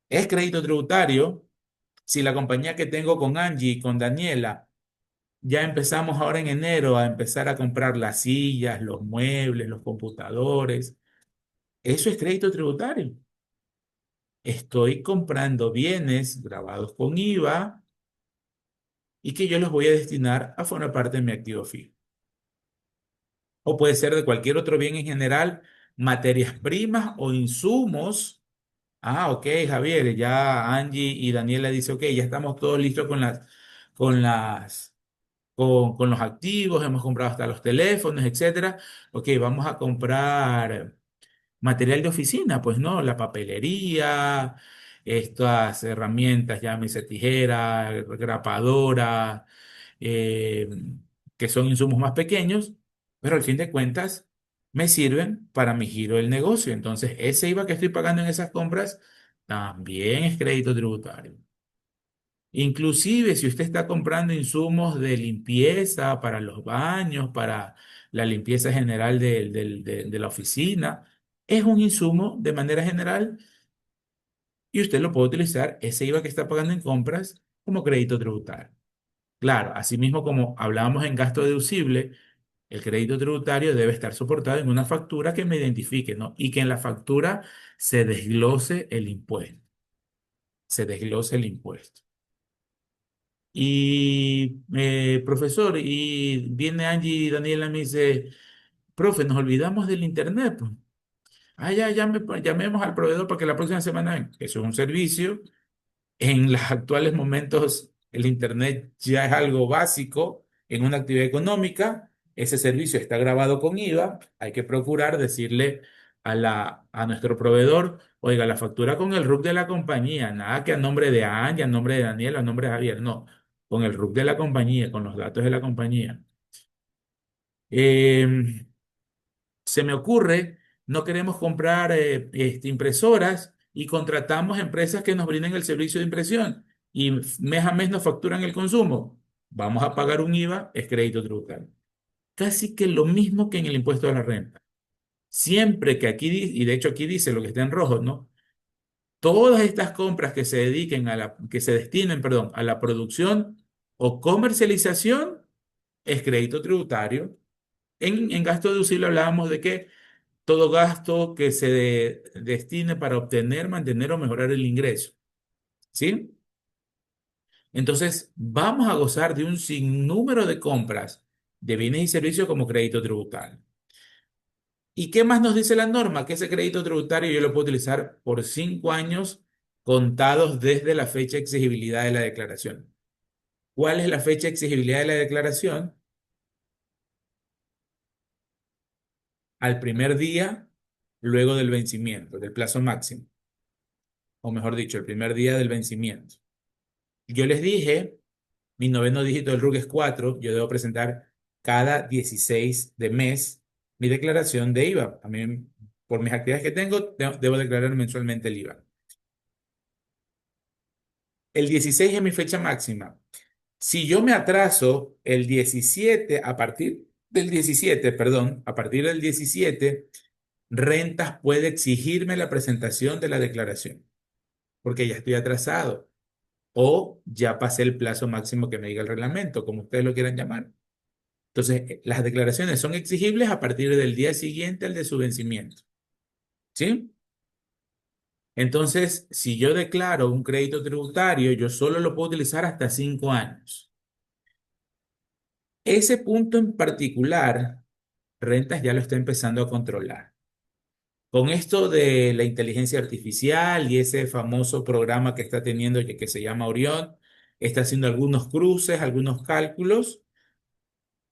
es crédito tributario. Si la compañía que tengo con Angie y con Daniela, ya empezamos ahora en enero a empezar a comprar las sillas, los muebles, los computadores, eso es crédito tributario. Estoy comprando bienes grabados con IVA y que yo los voy a destinar a formar parte de mi activo fijo. O puede ser de cualquier otro bien en general, materias primas o insumos. Ok, Javier, ya Angie y Daniela dice, ok, ya estamos todos listos con las, con los activos, hemos comprado hasta los teléfonos, etcétera. Ok, vamos a comprar material de oficina, pues no, la papelería, estas herramientas, llámese tijera, grapadora, eh, que son insumos más pequeños, pero al fin de cuentas me sirven para mi giro del negocio. Entonces, ese IVA que estoy pagando en esas compras también es crédito tributario. Inclusive si usted está comprando insumos de limpieza para los baños, para la limpieza general de la oficina, es un insumo de manera general y usted lo puede utilizar, ese IVA que está pagando en compras, como crédito tributario. Claro, asimismo como hablábamos en gasto deducible, el crédito tributario debe estar soportado en una factura que me identifique, ¿no? Y que en la factura se desglose el impuesto, se desglose el impuesto. Y profesor, y viene Angie y Daniela me dice, profe, nos olvidamos del internet, pues. Llamemos al proveedor para que la próxima semana venga. Eso es un servicio. En los actuales momentos, el internet ya es algo básico en una actividad económica. Ese servicio está grabado con IVA. Hay que procurar decirle a nuestro proveedor, oiga, la factura con el RUC de la compañía, nada que a nombre de Angie, a nombre de Daniel, a nombre de Javier, no, con el RUC de la compañía, con los datos de la compañía. Eh, Se me ocurre, no queremos comprar impresoras y contratamos empresas que nos brinden el servicio de impresión y mes a mes nos facturan el consumo. Vamos a pagar un IVA, es crédito tributario. Casi que lo mismo que en el impuesto a la renta. Siempre que aquí, y de hecho aquí dice lo que está en rojo, ¿no? Todas estas compras que se dediquen que se destinen, perdón, a la producción o comercialización es crédito tributario. En gasto deducible hablábamos de que todo gasto que se destine para obtener, mantener o mejorar el ingreso. ¿Sí? Entonces, vamos a gozar de un sinnúmero de compras de bienes y servicios como crédito tributario. ¿Y qué más nos dice la norma? Que ese crédito tributario yo lo puedo utilizar por 5 años contados desde la fecha de exigibilidad de la declaración. ¿Cuál es la fecha de exigibilidad de la declaración? Al primer día luego del vencimiento, del plazo máximo, o mejor dicho, el primer día del vencimiento. Yo les dije, mi noveno dígito del RUC es 4, yo debo presentar cada 16 de mes mi declaración de IVA. A mí, por mis actividades que tengo, debo declarar mensualmente el IVA. El 16 es mi fecha máxima. Si yo me atraso el 17, a partir del 17, perdón, a partir del 17, Rentas puede exigirme la presentación de la declaración, porque ya estoy atrasado o ya pasé el plazo máximo que me diga el reglamento, como ustedes lo quieran llamar. Entonces, las declaraciones son exigibles a partir del día siguiente al de su vencimiento. ¿Sí? Entonces, si yo declaro un crédito tributario, yo solo lo puedo utilizar hasta 5 años. Ese punto en particular, Rentas ya lo está empezando a controlar. Con esto de la inteligencia artificial y ese famoso programa que está teniendo que se llama Orión, está haciendo algunos cruces, algunos cálculos.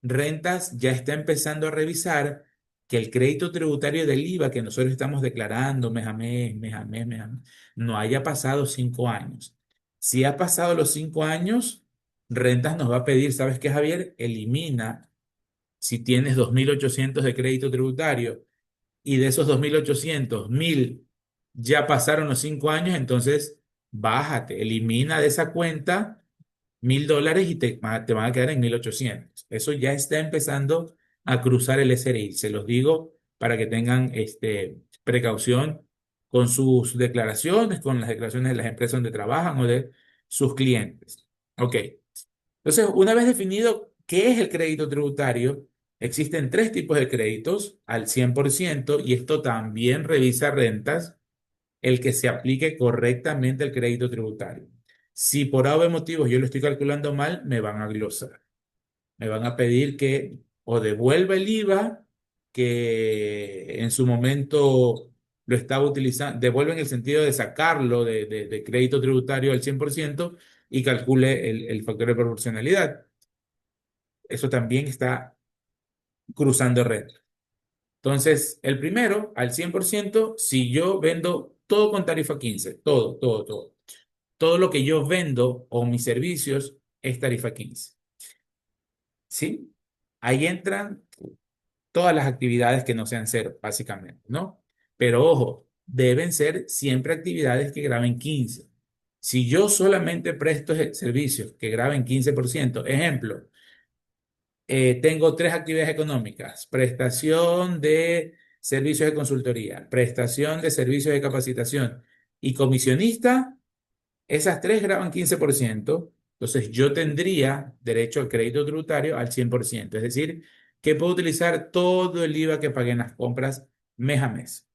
Rentas ya está empezando a revisar que el crédito tributario del IVA que nosotros estamos declarando mes a mes, no haya pasado 5 años. Si ha pasado los 5 años, Rentas nos va a pedir, ¿sabes qué, Javier? Elimina, si tienes 2.800 de crédito tributario y de esos 2.800 1.000 ya pasaron los 5 años, entonces bájate, elimina de esa cuenta $1.000 y te van a quedar en 1.800. Eso ya está empezando a cruzar el SRI. Se los digo para que tengan precaución con sus declaraciones, con las declaraciones de las empresas donde trabajan o de sus clientes. Ok. Entonces, una vez definido qué es el crédito tributario, existen tres tipos de créditos al 100% y esto también revisa Rentas, el que se aplique correctamente el crédito tributario. Si por A o B motivos yo lo estoy calculando mal, me van a glosar. Me van a pedir que o devuelva el IVA que en su momento lo estaba utilizando, devuelva en el sentido de sacarlo de crédito tributario al 100% y calcule el factor de proporcionalidad. Eso también está cruzando red. Entonces, el primero, al 100%, si yo vendo todo con tarifa 15, todo lo que yo vendo o mis servicios es tarifa 15, ¿sí? Ahí entran todas las actividades que no sean cero, básicamente, ¿no? Pero ojo, deben ser siempre actividades que graben 15. Si yo solamente presto servicios que graben 15%, ejemplo, tengo tres actividades económicas: prestación de servicios de consultoría, prestación de servicios de capacitación y comisionista. Esas tres graban 15%. Entonces yo tendría derecho al crédito tributario al 100%. Es decir, que puedo utilizar todo el IVA que pagué en las compras mes a mes.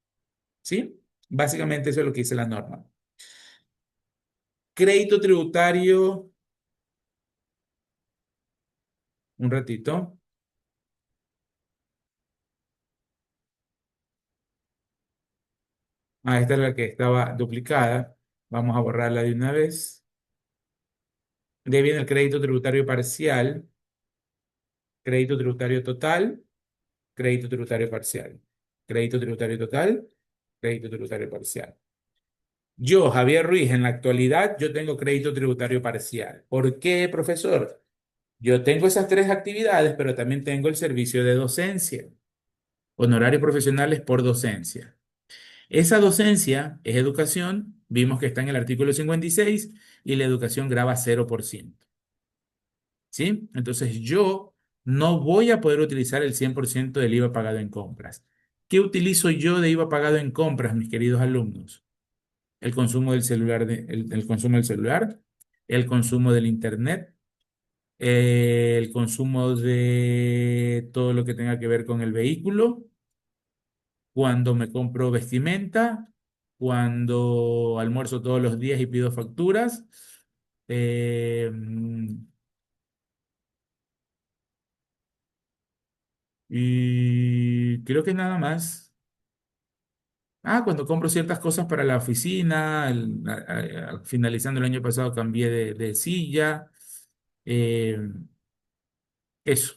¿Sí? Básicamente eso es lo que dice la norma. Crédito tributario, un ratito. Ah, esta es la que estaba duplicada. Vamos a borrarla de una vez. De ahí viene el crédito tributario parcial, crédito tributario total, crédito tributario parcial, crédito tributario total, crédito tributario parcial. Yo, Javier Ruiz, en la actualidad, yo tengo crédito tributario parcial. ¿Por qué, profesor? Yo tengo esas tres actividades, pero también tengo el servicio de docencia, honorarios profesionales por docencia. Esa docencia es educación, vimos que está en el artículo 56 y la educación grava 0%. ¿Sí? Entonces yo no voy a poder utilizar el 100% del IVA pagado en compras. ¿Qué utilizo yo de IVA pagado en compras, mis queridos alumnos? El consumo del celular, el consumo del celular, el consumo del internet, el consumo de todo lo que tenga que ver con el vehículo, cuando me compro vestimenta, cuando almuerzo todos los días y pido facturas, eh, Y creo que nada más. Ah, cuando compro ciertas cosas para la oficina, finalizando el año pasado cambié de silla. eh, eso.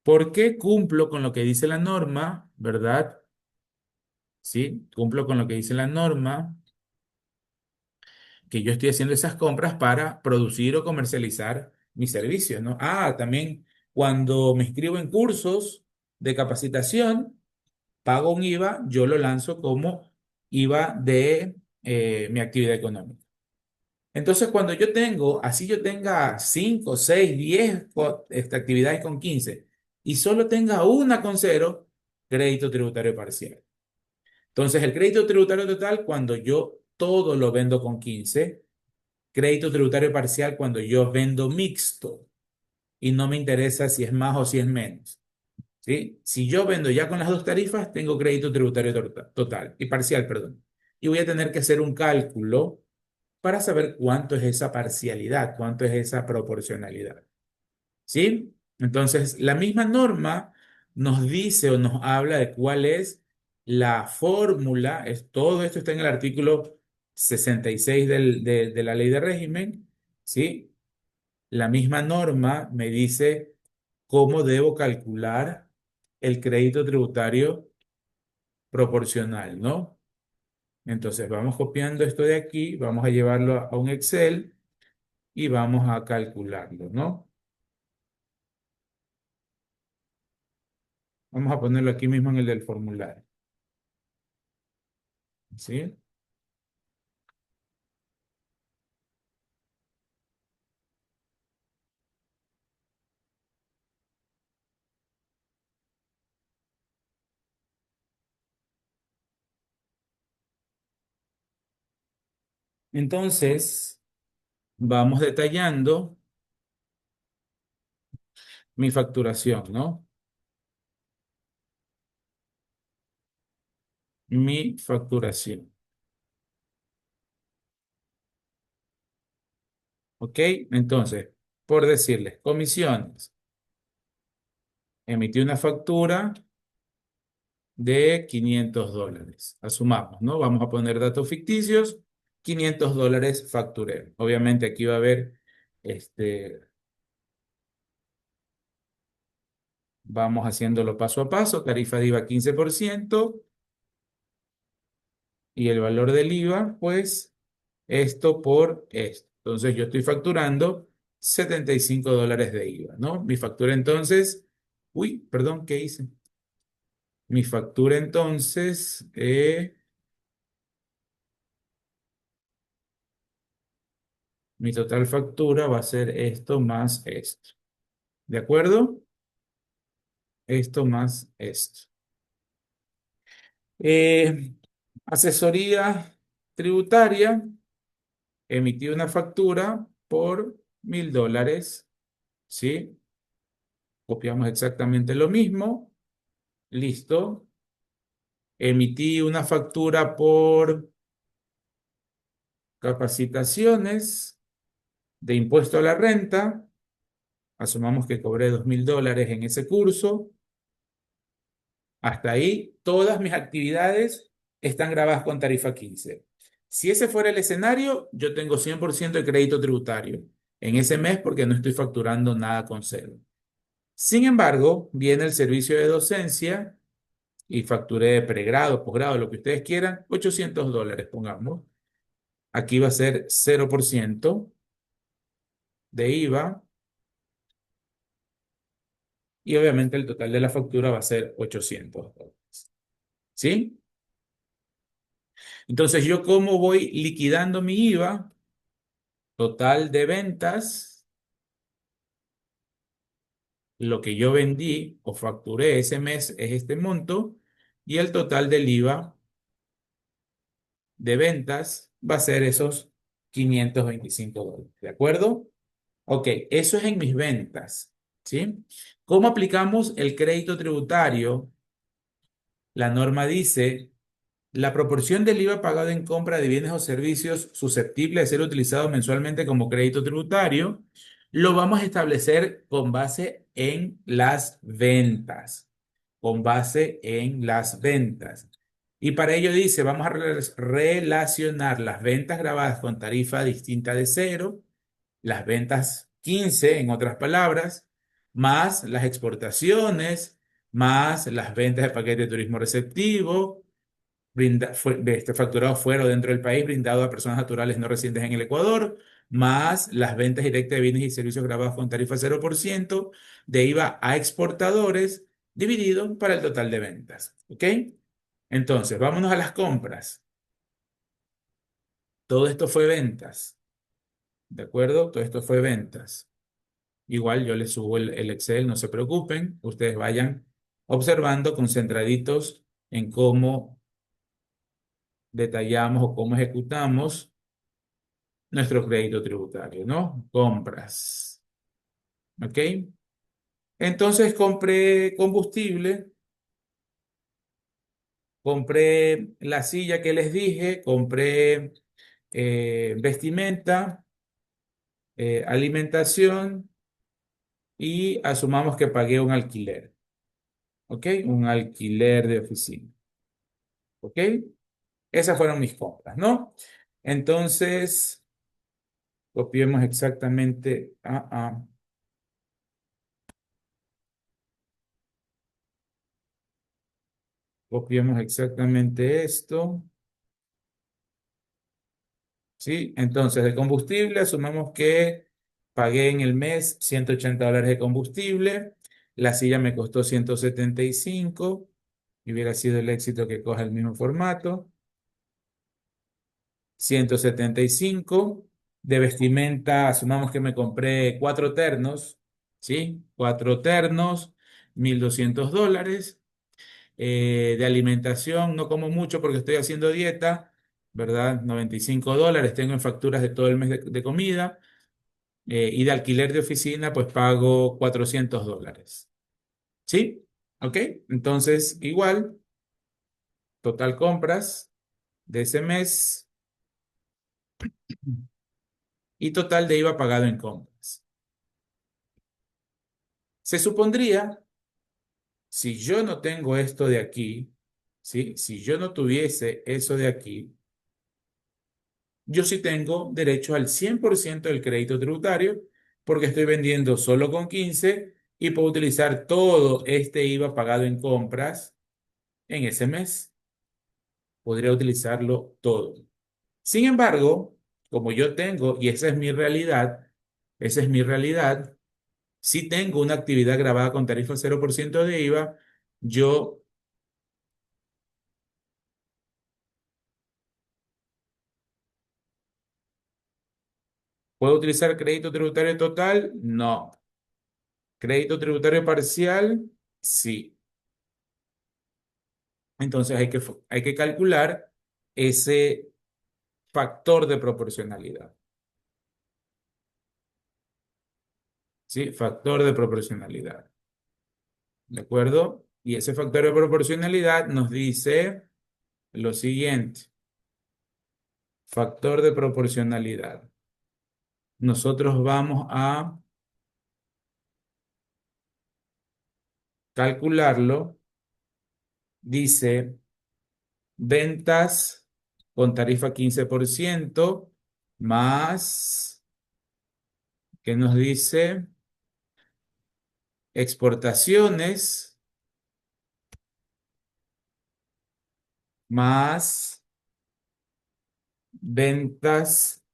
Porque cumplo con lo que dice la norma, ¿verdad? Sí, cumplo con lo que dice la norma, que yo estoy haciendo esas compras para producir o comercializar mis servicios, ¿no? Ah, también cuando me inscribo en cursos de capacitación, pago un IVA, yo lo lanzo como IVA de mi actividad económica. Entonces, cuando yo tengo, así yo tenga 5, 6, 10 actividades con 15 y solo tenga una con cero, crédito tributario parcial. Entonces, el crédito tributario total, cuando yo todo lo vendo con 15, crédito tributario parcial cuando yo vendo mixto y no me interesa si es más o si es menos. ¿Sí? Si yo vendo ya con las dos tarifas, tengo crédito tributario total y parcial, perdón. Y voy a tener que hacer un cálculo para saber cuánto es esa parcialidad, cuánto es esa proporcionalidad. ¿Sí? Entonces, la misma norma nos dice o nos habla de cuál es la fórmula, todo esto está en el artículo 66 de la ley de régimen, ¿sí? La misma norma me dice cómo debo calcular el crédito tributario proporcional, ¿no? Entonces, vamos copiando esto de aquí, vamos a llevarlo a un Excel y vamos a calcularlo, ¿no? Vamos a ponerlo aquí mismo en el del formulario. ¿Sí? Entonces, vamos detallando mi facturación, ¿no? Mi facturación. ¿Ok? Entonces, por decirles, comisiones. Emití una factura de $500. Asumamos, ¿no? Vamos a poner datos ficticios. $500 facturé. Obviamente aquí va a haber, este, vamos haciéndolo paso a paso. Tarifa de IVA 15%. Y el valor del IVA, pues esto por esto. Entonces yo estoy facturando $75 de IVA, ¿no? Mi factura entonces, uy, perdón, ¿qué hice? Mi factura entonces, mi total factura va a ser esto más esto. ¿De acuerdo? Esto más esto. Eh, Asesoría tributaria, emití una factura por $1.000, ¿sí? Copiamos exactamente lo mismo. Listo. Emití una factura por capacitaciones de impuesto a la renta. Asumamos que cobré $2.000 en ese curso. Hasta ahí, todas mis actividades están grabadas con tarifa 15. Si ese fuera el escenario, yo tengo 100% de crédito tributario en ese mes porque no estoy facturando nada con cero. Sin embargo, viene el servicio de docencia y facturé de pregrado, posgrado, lo que ustedes quieran, $800, pongamos. Aquí va a ser 0% de IVA y obviamente el total de la factura va a ser $800. ¿Sí? Entonces, ¿yo cómo voy liquidando mi IVA? Total de ventas, lo que yo vendí o facturé ese mes es este monto y el total del IVA de ventas va a ser esos $525. ¿De acuerdo? Ok, eso es en mis ventas, ¿sí? ¿Cómo aplicamos el crédito tributario? La norma dice, la proporción del IVA pagado en compra de bienes o servicios susceptible de ser utilizado mensualmente como crédito tributario Lo vamos a establecer con base en las ventas, con base en las ventas. Y para ello dice, vamos a relacionar las ventas grabadas con tarifa distinta de cero, las ventas 15 en otras palabras, más las exportaciones, más las ventas de paquete de turismo receptivo, facturado fuera o dentro del país, brindado a personas naturales no residentes en el Ecuador, más las ventas directas de bienes y servicios grabados con tarifa 0% de IVA a exportadores, dividido para el total de ventas. ¿Ok? Entonces, vámonos a las compras. Todo esto fue ventas. ¿De acuerdo? Todo esto fue ventas. Igual yo les subo el Excel, no se preocupen. Ustedes vayan observando concentraditos en cómo detallamos o cómo ejecutamos nuestro crédito tributario, ¿no? Compras. ¿Ok? Entonces compré la silla que les dije, compré vestimenta, alimentación y asumamos que pagué un alquiler. ¿Ok? Un alquiler de oficina. ¿Ok? Esas fueron mis compras, ¿no? Entonces, copiemos exactamente. Copiemos exactamente esto. ¿Sí? Entonces, de combustible, asumamos que pagué en el mes $180 de combustible. La silla me costó 175. Y hubiera sido el éxito que coja el mismo formato. 175. De vestimenta, asumamos que me compré 4 ternos. ¿Sí? 4 ternos, $1,200. De alimentación, no como mucho porque estoy haciendo dieta, ¿verdad? $95, tengo en facturas de todo el mes de comida. Y de alquiler de oficina, pues pago $400. ¿Sí? ¿Ok? Entonces, igual, total compras de ese mes y total de IVA pagado en compras. Se supondría, si yo no tengo esto de aquí, ¿sí? Si yo no tuviese eso de aquí, yo sí tengo derecho al 100% del crédito tributario porque estoy vendiendo solo con 15 y puedo utilizar todo este IVA pagado en compras en ese mes. Podría utilizarlo todo. Sin embargo, como yo tengo, y esa es mi realidad, si tengo una actividad grabada con tarifa 0% de IVA, yo puedo utilizar crédito tributario total, no. Crédito tributario parcial, sí. Entonces hay que calcular ese factor de proporcionalidad. ¿Sí? Factor de proporcionalidad. ¿De acuerdo? Y ese factor de proporcionalidad nos dice lo siguiente. Factor de proporcionalidad. Nosotros vamos a calcularlo. Dice ventas con tarifa 15% más, ¿qué nos dice? Exportaciones más ventas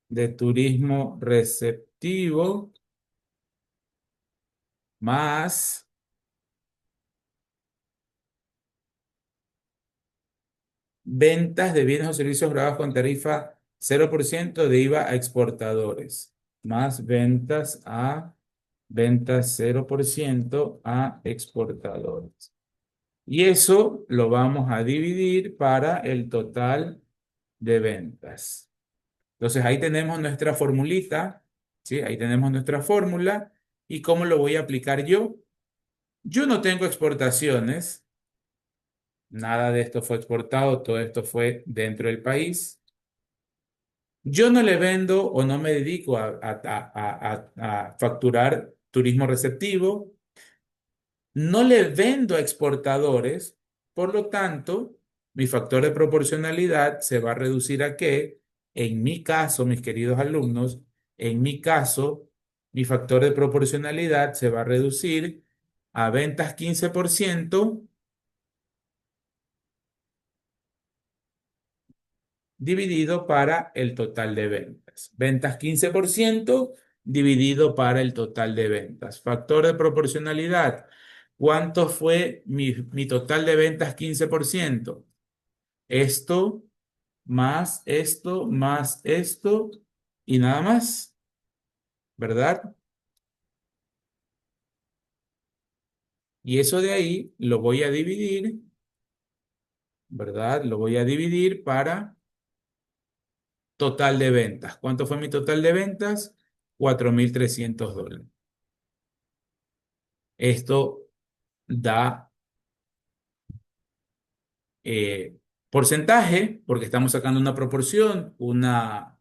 de turismo receptivo más ventas de bienes o servicios grabados con tarifa 0% de IVA a exportadores, más ventas 0% a exportadores. Y eso lo vamos a dividir para el total de ventas. Entonces ahí tenemos nuestra formulita, ¿sí? Ahí tenemos nuestra fórmula. ¿Y cómo lo voy a aplicar yo? Yo no tengo exportaciones, nada de esto fue exportado, todo esto fue dentro del país. Yo no le vendo o no me dedico a facturar turismo receptivo, no le vendo a exportadores, por lo tanto, mi factor de proporcionalidad se va a reducir a que, en mi caso, mis queridos alumnos, en mi caso, mi factor de proporcionalidad se va a reducir a ventas 15% dividido para el total de ventas. Ventas 15% dividido para el total de ventas. Factor de proporcionalidad. ¿Cuánto fue mi total de ventas 15%? Esto más esto y nada más, ¿verdad? Y eso de ahí lo voy a dividir, ¿verdad? Lo voy a dividir para total de ventas. ¿Cuánto fue mi total de ventas? $4,300. Esto da eh, porcentaje, porque estamos sacando una proporción, una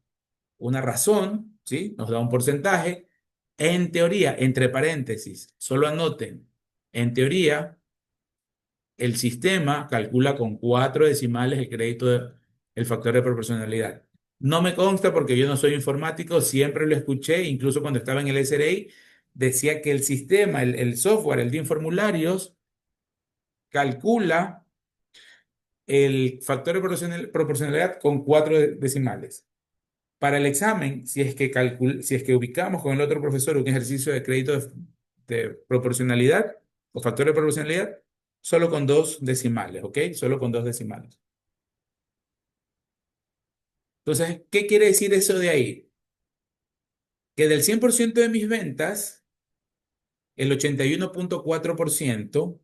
razón, ¿sí? Nos da un porcentaje. En teoría, entre paréntesis, solo anoten, en teoría, el sistema calcula con 4 decimales el crédito, el factor de proporcionalidad. No me consta porque yo no soy informático, siempre lo escuché, incluso cuando estaba en el SRI, decía que el sistema, el software, el DIN formularios, calcula el factor de proporcionalidad con 4 decimales. Para el examen, si es que ubicamos con el otro profesor un ejercicio de crédito de proporcionalidad o factor de proporcionalidad, solo con 2 decimales, ¿ok? Solo con 2 decimales. Entonces, ¿qué quiere decir eso de ahí? Que del 100% de mis ventas, el 81,4%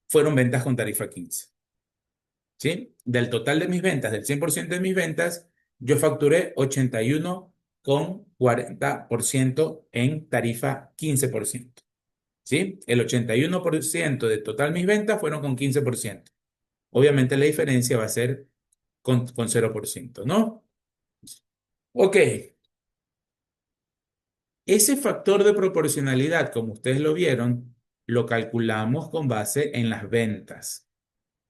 fueron ventas con tarifa 15. ¿Sí? Del total de mis ventas, del 100% de mis ventas, yo facturé 81,40% en tarifa 15%. ¿Sí? El 81% de total mis ventas fueron con 15%. Obviamente la diferencia va a ser con 0%, ¿no? Ok, ese factor de proporcionalidad, como ustedes lo vieron, lo calculamos con base en las ventas.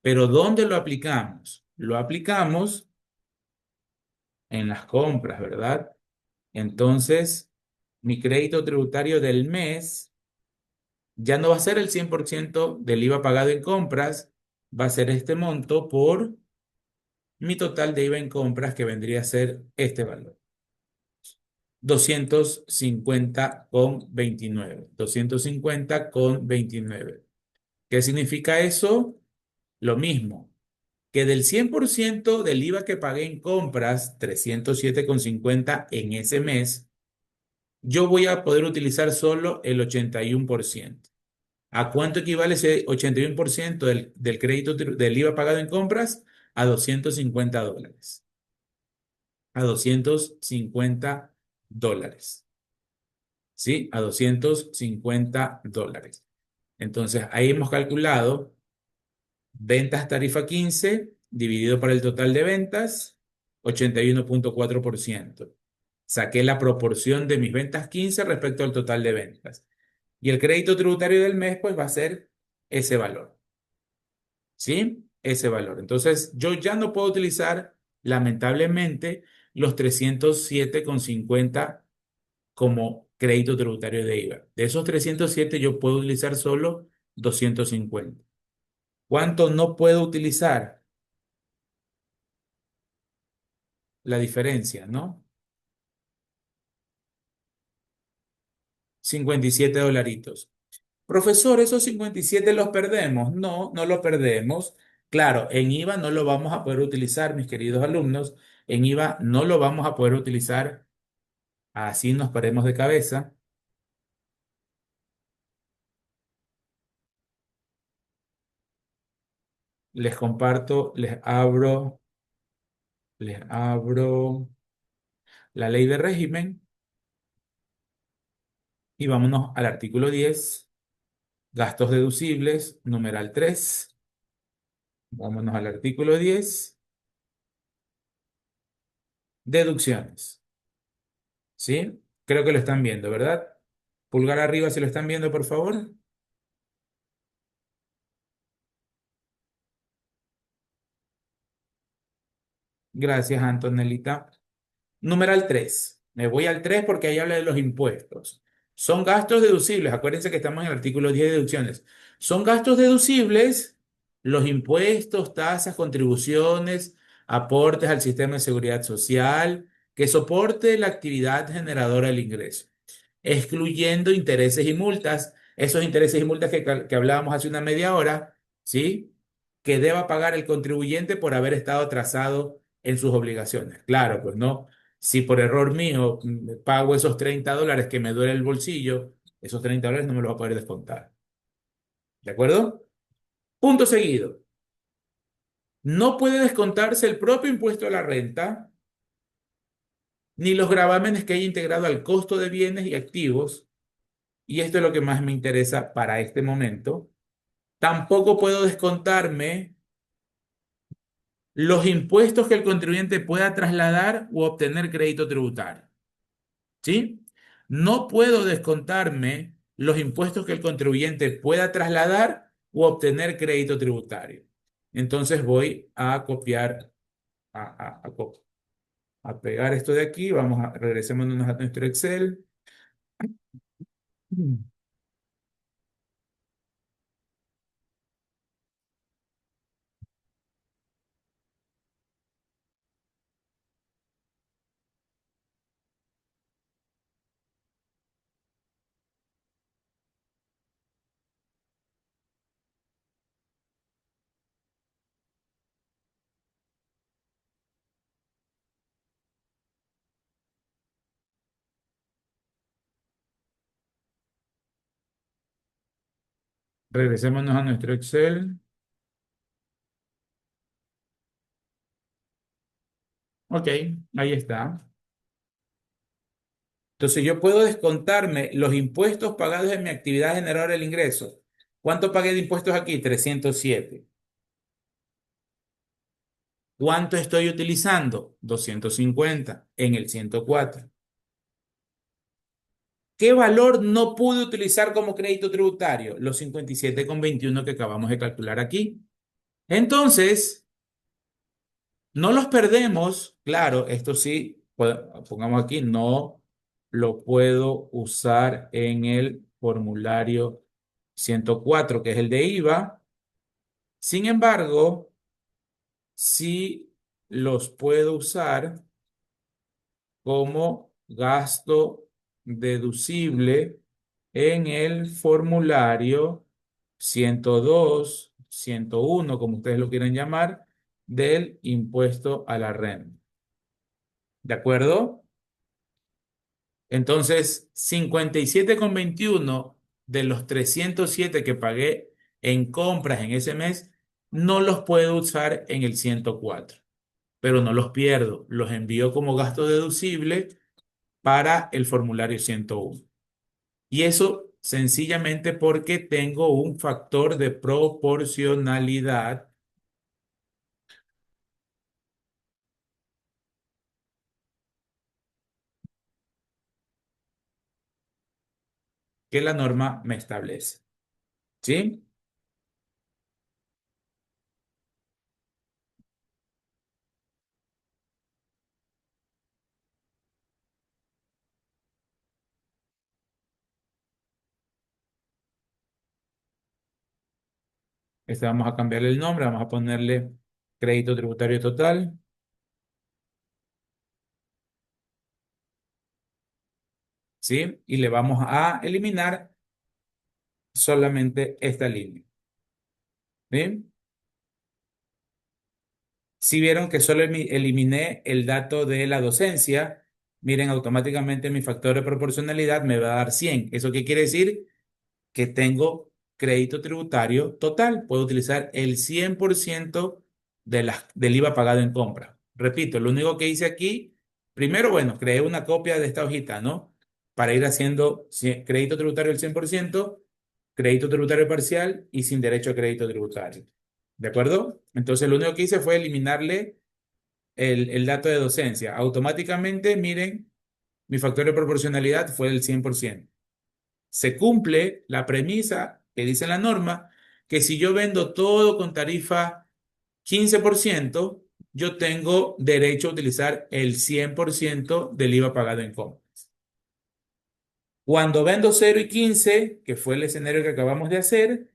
Pero ¿dónde lo aplicamos? Lo aplicamos en las compras, ¿verdad? Entonces, mi crédito tributario del mes ya no va a ser el 100% del IVA pagado en compras, va a ser este monto por mi total de IVA en compras, que vendría a ser este valor. 250,29. 250,29. ¿Qué significa eso? Lo mismo, que del 100% del IVA que pagué en compras, 307,50 en ese mes, yo voy a poder utilizar solo el 81%. ¿A cuánto equivale ese 81% del crédito del IVA pagado en compras? A $250. A $250. ¿Sí? A $250. Entonces, ahí hemos calculado ventas tarifa 15 dividido por el total de ventas, 81,4%. Saqué la proporción de mis ventas 15 respecto al total de ventas. Y el crédito tributario del mes, pues va a ser ese valor. ¿Sí? Ese valor. Entonces, yo ya no puedo utilizar, lamentablemente, los 307,50 como crédito tributario de IVA. De esos 307 yo puedo utilizar solo 250. ¿Cuánto no puedo utilizar? La diferencia, ¿no? 57 dolaritos. Profesor, ¿esos 57 los perdemos? No, no los perdemos. Claro, en IVA no lo vamos a poder utilizar, mis queridos alumnos. En IVA no lo vamos a poder utilizar. Así nos paremos de cabeza. Les comparto, les abro la ley de régimen y vámonos al artículo 10, gastos deducibles, numeral 3. Vámonos al artículo 10. Deducciones. ¿Sí? Creo que lo están viendo, ¿verdad? Pulgar arriba si lo están viendo, por favor. Gracias, Antonelita. Numeral 3. Me voy al 3 porque ahí habla de los impuestos. Son gastos deducibles. Acuérdense que estamos en el artículo 10 de deducciones. Son gastos deducibles los impuestos, tasas, contribuciones, aportes al sistema de seguridad social que soporte la actividad generadora del ingreso, excluyendo intereses y multas. Esos intereses y multas que hablábamos hace una media hora, ¿sí? Que deba pagar el contribuyente por haber estado atrasado en sus obligaciones. Claro, pues no. Si por error mío pago esos $30 que me duele el bolsillo, esos $30 no me los va a poder descontar. ¿De acuerdo? Punto seguido. No puede descontarse el propio impuesto a la renta, ni los gravámenes que haya integrado al costo de bienes y activos, y esto es lo que más me interesa para este momento. Tampoco puedo descontarme los impuestos que el contribuyente pueda trasladar u obtener crédito tributario. ¿Sí? No puedo descontarme los impuestos que el contribuyente pueda trasladar u obtener crédito tributario. Entonces voy a copiar, a pegar esto de aquí. Regresémonos a nuestro Excel. Regresémonos a nuestro Excel. Ok, ahí está. Entonces yo puedo descontarme los impuestos pagados en mi actividad generadora del ingreso. ¿Cuánto pagué de impuestos aquí? 307. ¿Cuánto estoy utilizando? 250 en el 104. ¿Qué valor no pude utilizar como crédito tributario? Los 57,21 que acabamos de calcular aquí. Entonces, no los perdemos. Claro, esto sí, pongamos aquí, no lo puedo usar en el formulario 104, que es el de IVA. Sin embargo, sí los puedo usar como gasto deducible en el formulario 102, 101, como ustedes lo quieren llamar, del impuesto a la renta. ¿De acuerdo? Entonces, 57,21 de los 307 que pagué en compras en ese mes, no los puedo usar en el 104, pero no los pierdo, los envío como gasto deducible para el formulario 101. Y eso sencillamente porque tengo un factor de proporcionalidad que la norma me establece. ¿Sí? Vamos a cambiarle el nombre, vamos a ponerle crédito tributario total. ¿Sí? Y le vamos a eliminar solamente esta línea. ¿Sí? Si vieron que solo eliminé el dato de la docencia, miren, automáticamente mi factor de proporcionalidad me va a dar 100. ¿Eso qué quiere decir? Que tengo crédito tributario total. Puedo utilizar el 100% del IVA pagado en compra. Repito, lo único que hice aquí, primero, bueno, creé una copia de esta hojita, ¿no? Para ir haciendo crédito tributario al 100%, crédito tributario parcial y sin derecho a crédito tributario. ¿De acuerdo? Entonces, lo único que hice fue eliminarle el dato de docencia. Automáticamente, miren, mi factor de proporcionalidad fue del 100%. Se cumple la premisa que dice la norma, que si yo vendo todo con tarifa 15%, yo tengo derecho a utilizar el 100% del IVA pagado en compra. Cuando vendo 0 y 15, que fue el escenario que acabamos de hacer,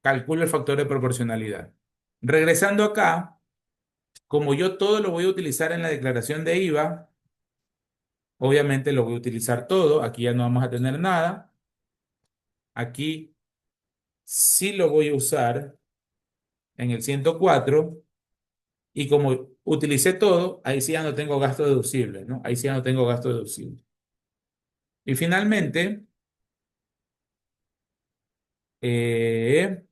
calculo el factor de proporcionalidad. Regresando acá, como yo todo lo voy a utilizar en la declaración de IVA, obviamente lo voy a utilizar todo. Aquí ya no vamos a tener nada. Aquí sí lo voy a usar en el 104. Y como utilicé todo, ahí sí ya no tengo gasto deducible, ¿no? Ahí sí ya no tengo gasto deducible. Y finalmente, eh,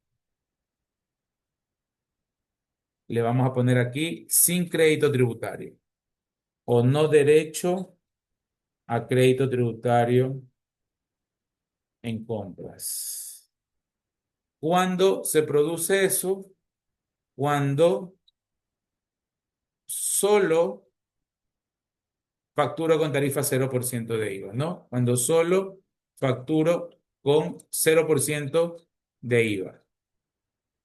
le vamos a poner aquí sin crédito tributario o no derecho a crédito tributario en compras. ¿Cuándo se produce eso? Cuando solo facturo con tarifa 0% de IVA, ¿no? Cuando solo facturo con 0% de IVA.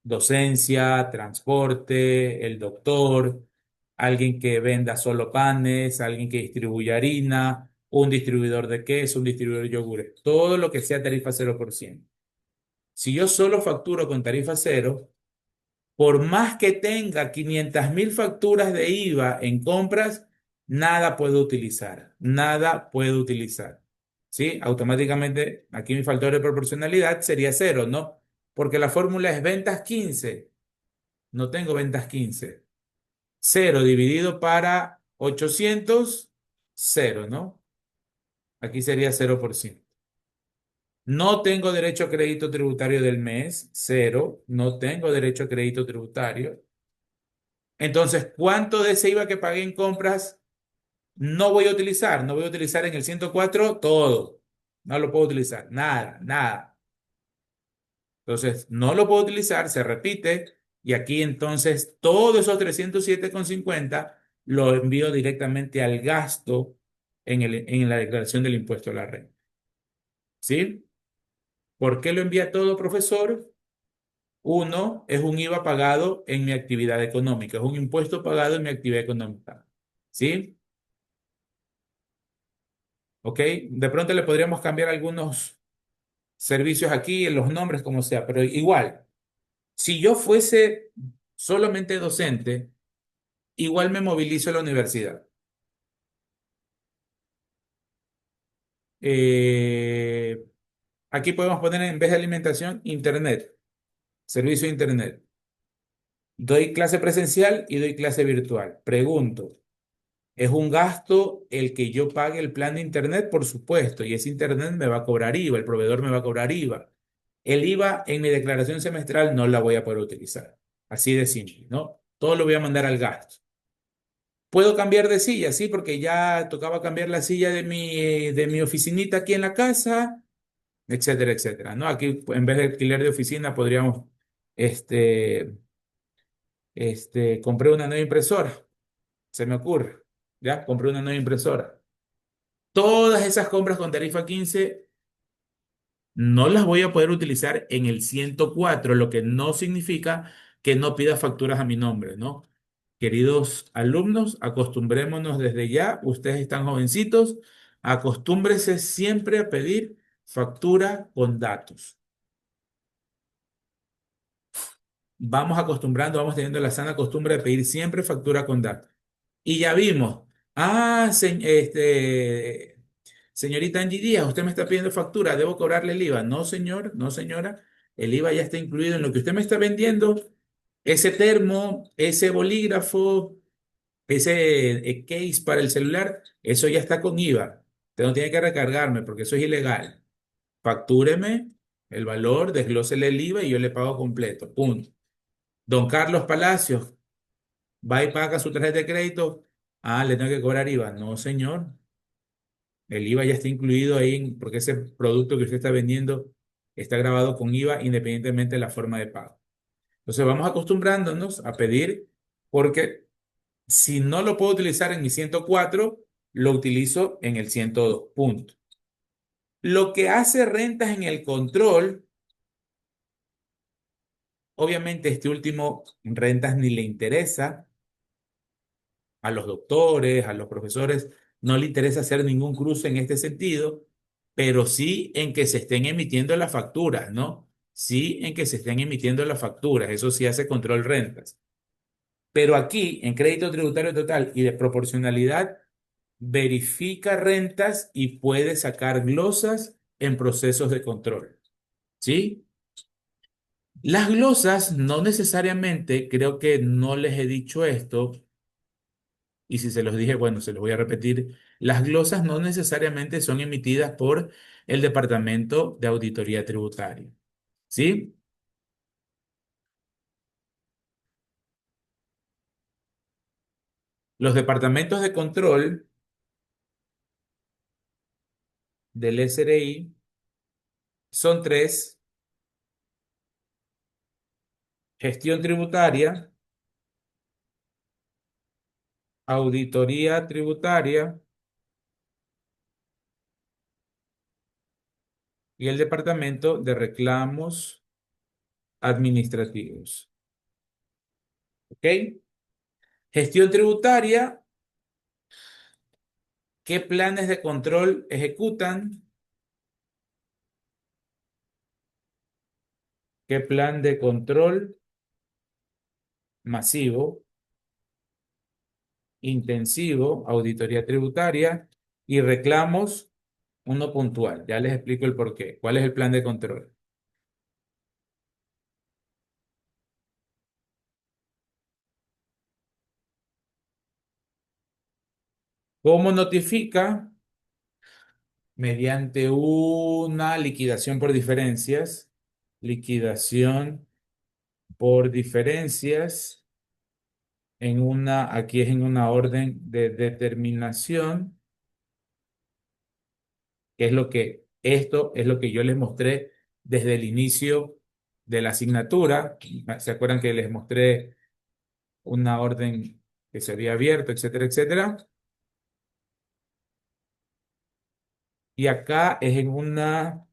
Docencia, transporte, el doctor, alguien que venda solo panes, alguien que distribuya harina, un distribuidor de queso, un distribuidor de yogures, todo lo que sea tarifa 0%. Si yo solo facturo con tarifa cero, por más que tenga 500.000 facturas de IVA en compras, nada puedo utilizar, nada puedo utilizar. ¿Sí? Automáticamente, aquí mi factor de proporcionalidad sería cero, ¿no? Porque la fórmula es ventas 15. No tengo ventas 15. Cero dividido para 800, cero, ¿no? Aquí sería 0%. No tengo derecho a crédito tributario del mes, cero. No tengo derecho a crédito tributario. Entonces, ¿cuánto de ese IVA que pagué en compras no voy a utilizar? No voy a utilizar en el 104 todo. No lo puedo utilizar. Nada, nada. Entonces, no lo puedo utilizar, se repite, y aquí entonces todos esos 307,50 lo envío directamente al gasto en la declaración del impuesto a la renta. ¿Sí? ¿Por qué lo envía todo, profesor? Uno, es un IVA pagado en mi actividad económica, es un impuesto pagado en mi actividad económica. ¿Sí? ¿Ok? De pronto le podríamos cambiar algunos servicios aquí, en los nombres, como sea, pero igual, si yo fuese solamente docente, igual me movilizo a la universidad. Eh, Aquí podemos poner en vez de alimentación, internet, servicio de internet. Doy clase presencial y doy clase virtual. Pregunto, ¿es un gasto el que yo pague el plan de internet? Por supuesto, y ese internet me va a cobrar IVA, el proveedor me va a cobrar IVA. El IVA en mi declaración semestral no la voy a poder utilizar. Así de simple, ¿no? Todo lo voy a mandar al gasto. ¿Puedo cambiar de silla? Sí, porque ya tocaba cambiar la silla de mi oficinita aquí en la casa, etcétera, etcétera, ¿no? Aquí, en vez de alquiler de oficina, podríamos, este, compré una nueva impresora, se me ocurre, ¿ya? Compré una nueva impresora. Todas esas compras con tarifa 15 no las voy a poder utilizar en el 104, lo que no significa que no pida facturas a mi nombre, ¿no? Queridos alumnos, acostumbrémonos desde ya, ustedes están jovencitos, acostúmbrese siempre a pedir factura con datos. Vamos acostumbrando, vamos teniendo la sana costumbre de pedir siempre factura con datos. Y ya vimos, señorita Angie Díaz, usted me está pidiendo factura, ¿debo cobrarle el IVA? No, señor, no, señora, el IVA ya está incluido en lo que usted me está vendiendo. Ese termo, ese bolígrafo, ese case para el celular, eso ya está con IVA. Usted no tiene que recargarme porque eso es ilegal. Factúreme el valor, desglósele el IVA y yo le pago completo. Punto. Don Carlos Palacios, va y paga su tarjeta de crédito. Ah, le tengo que cobrar IVA. No, señor. El IVA ya está incluido ahí porque ese producto que usted está vendiendo está grabado con IVA independientemente de la forma de pago. Entonces vamos acostumbrándonos a pedir porque si no lo puedo utilizar en mi 104, lo utilizo en el 102 punto. Lo que hace rentas en el control, obviamente este último rentas ni le interesa a los doctores, a los profesores, no le interesa hacer ningún cruce en este sentido, pero sí en que se estén emitiendo las facturas, ¿no? Sí en que se estén emitiendo las facturas, eso sí hace control rentas. Pero aquí, en crédito tributario total y de proporcionalidad, verifica rentas y puede sacar glosas en procesos de control, ¿sí? Las glosas no necesariamente, creo que no les he dicho esto, y si se los dije, bueno, se los voy a repetir. Las glosas no necesariamente son emitidas por el Departamento de Auditoría Tributaria. ¿Sí? Los departamentos de control del SRI son tres: gestión tributaria, auditoría tributaria y el Departamento de Reclamos Administrativos. ¿Ok? Gestión tributaria, ¿qué planes de control ejecutan? ¿Qué plan de control masivo, intensivo, auditoría tributaria y reclamos, uno puntual? Ya les explico el por qué. ¿Cuál es el plan de control? ¿Cómo notifica? Mediante una liquidación por diferencias. Liquidación por diferencias aquí es en una orden de determinación, que es esto es lo que yo les mostré desde el inicio de la asignatura. ¿Se acuerdan que les mostré una orden que se había abierto, etcétera, etcétera? Y acá es en una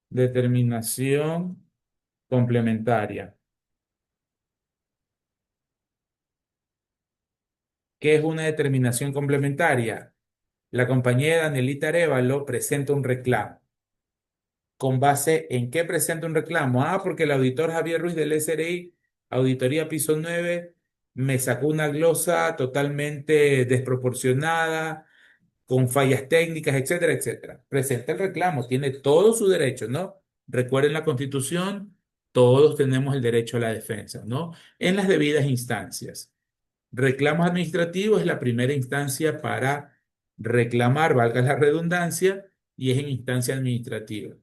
determinación complementaria. ¿Qué es una determinación complementaria? La compañía Danielita Arévalo presenta un reclamo. ¿Con base en qué presenta un reclamo? Ah, porque el auditor Javier Ruiz del SRI, Auditoría Piso 9, me sacó una glosa totalmente desproporcionada, con fallas técnicas, etcétera, etcétera. Presenta el reclamo, tiene todo su derecho, ¿no? Recuerden la Constitución, todos tenemos el derecho a la defensa, ¿no? En las debidas instancias. Reclamos administrativos es la primera instancia para reclamar, valga la redundancia, y es en instancia administrativa.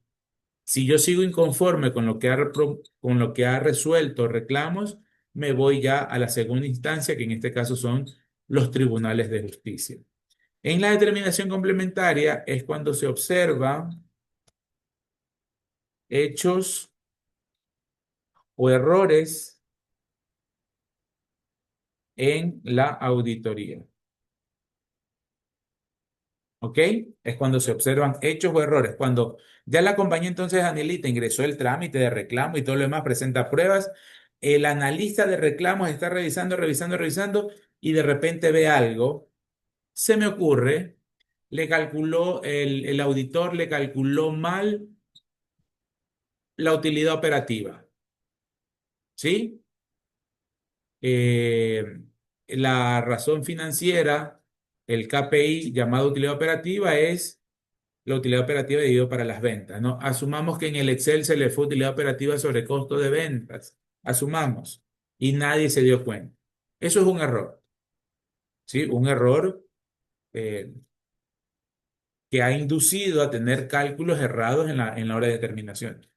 Si yo sigo inconforme con lo que con lo que ha resuelto reclamos, me voy ya a la segunda instancia, que en este caso son los tribunales de justicia. En la determinación complementaria es cuando se observan hechos o errores en la auditoría. ¿Ok? Es cuando se observan hechos o errores. Cuando ya la compañía entonces Anelita ingresó el trámite de reclamo y todo lo demás, presenta pruebas, el analista de reclamos está revisando, revisando, revisando y de repente ve algo. Se me ocurre, el auditor le calculó mal la utilidad operativa. ¿Sí? eh, la razón financiera, el KPI llamado utilidad operativa, es la utilidad operativa dividido para las ventas, ¿no? Asumamos que en el Excel se le fue utilidad operativa sobre costo de ventas. Asumamos. Y nadie se dio cuenta. Eso es un error, ¿sí? Un error eh, que ha inducido a tener cálculos errados en la hora de determinación.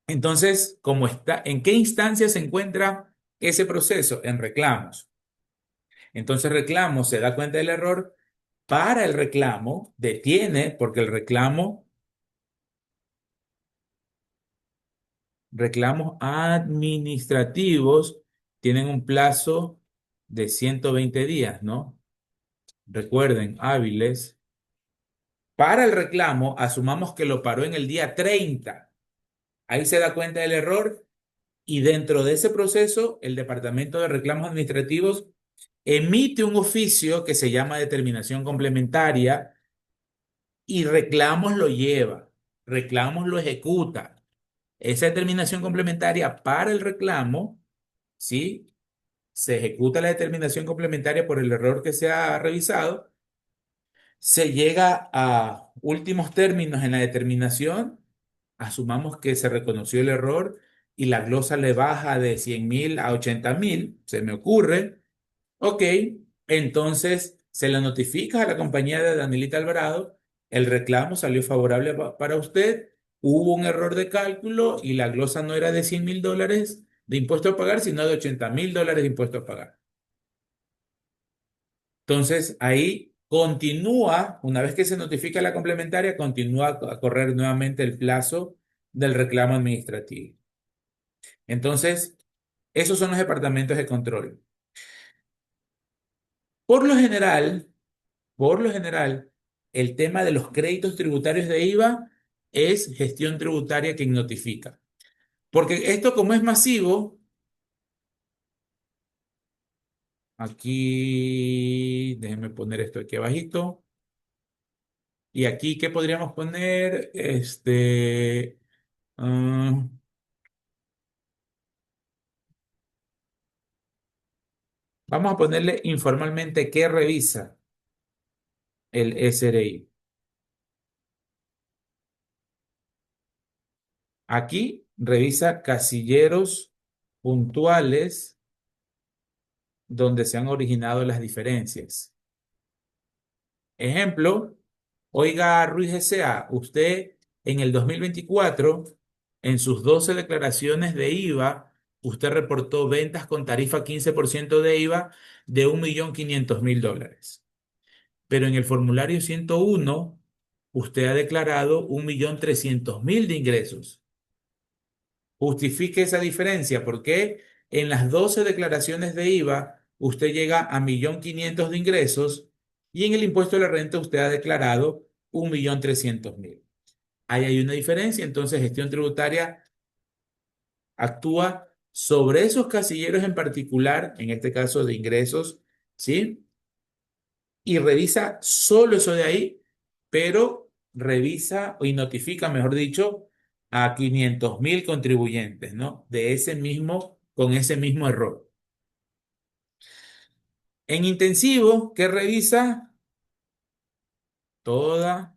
Entonces, ¿cómo está? ¿En qué instancia se encuentra ese proceso? En reclamos. Entonces reclamo se da cuenta del error, para el reclamo, detiene, porque el reclamo Reclamos administrativos tienen un plazo de 120 días, ¿no? Recuerden, hábiles. Para el reclamo, asumamos que lo paró en el día 30. Ahí se da cuenta del error y dentro de ese proceso, el Departamento de Reclamos Administrativos emite un oficio que se llama determinación complementaria y reclamos lo lleva, reclamos lo ejecuta. Esa determinación complementaria para el reclamo, ¿sí? Se ejecuta la determinación complementaria por el error que se ha revisado, se llega a últimos términos en la determinación, asumamos que se reconoció el error y la glosa le baja de 100.000 a 80.000, se me ocurre. Ok, entonces se le notifica a la compañía de Danielita Alvarado, el reclamo salió favorable para usted, hubo un error de cálculo y la glosa no era de 100.000 dólares de impuesto a pagar, sino de 80.000 dólares de impuesto a pagar. Entonces ahí continúa, una vez que se notifica la complementaria, continúa a correr nuevamente el plazo del reclamo administrativo. Entonces, esos son los departamentos de control. Por lo general, Por lo general, el tema de los créditos tributarios de IVA es gestión tributaria quien notifica. Porque esto como es masivo, aquí, déjenme poner esto aquí abajito. Y aquí, ¿qué podríamos poner? Ah, vamos a ponerle informalmente qué revisa el SRI. Aquí revisa casilleros puntuales donde se han originado las diferencias. Ejemplo, oiga Ruiz S.A., usted en el 2024, en sus 12 declaraciones de IVA, usted reportó ventas con tarifa 15% de IVA de 1.500.000 dólares. Pero en el formulario 101, usted ha declarado 1.300.000 de ingresos. Justifique esa diferencia, porque en las 12 declaraciones de IVA usted llega a 1.500.000 de ingresos y en el impuesto de la renta usted ha declarado 1.300.000. Ahí hay una diferencia, entonces gestión tributaria actúa sobre esos casilleros en particular, en este caso de ingresos, ¿sí? Y revisa solo eso de ahí, pero revisa y notifica, mejor dicho, a 500.000 contribuyentes, ¿no? De ese mismo, con ese mismo error. En intensivo, ¿qué revisa? Toda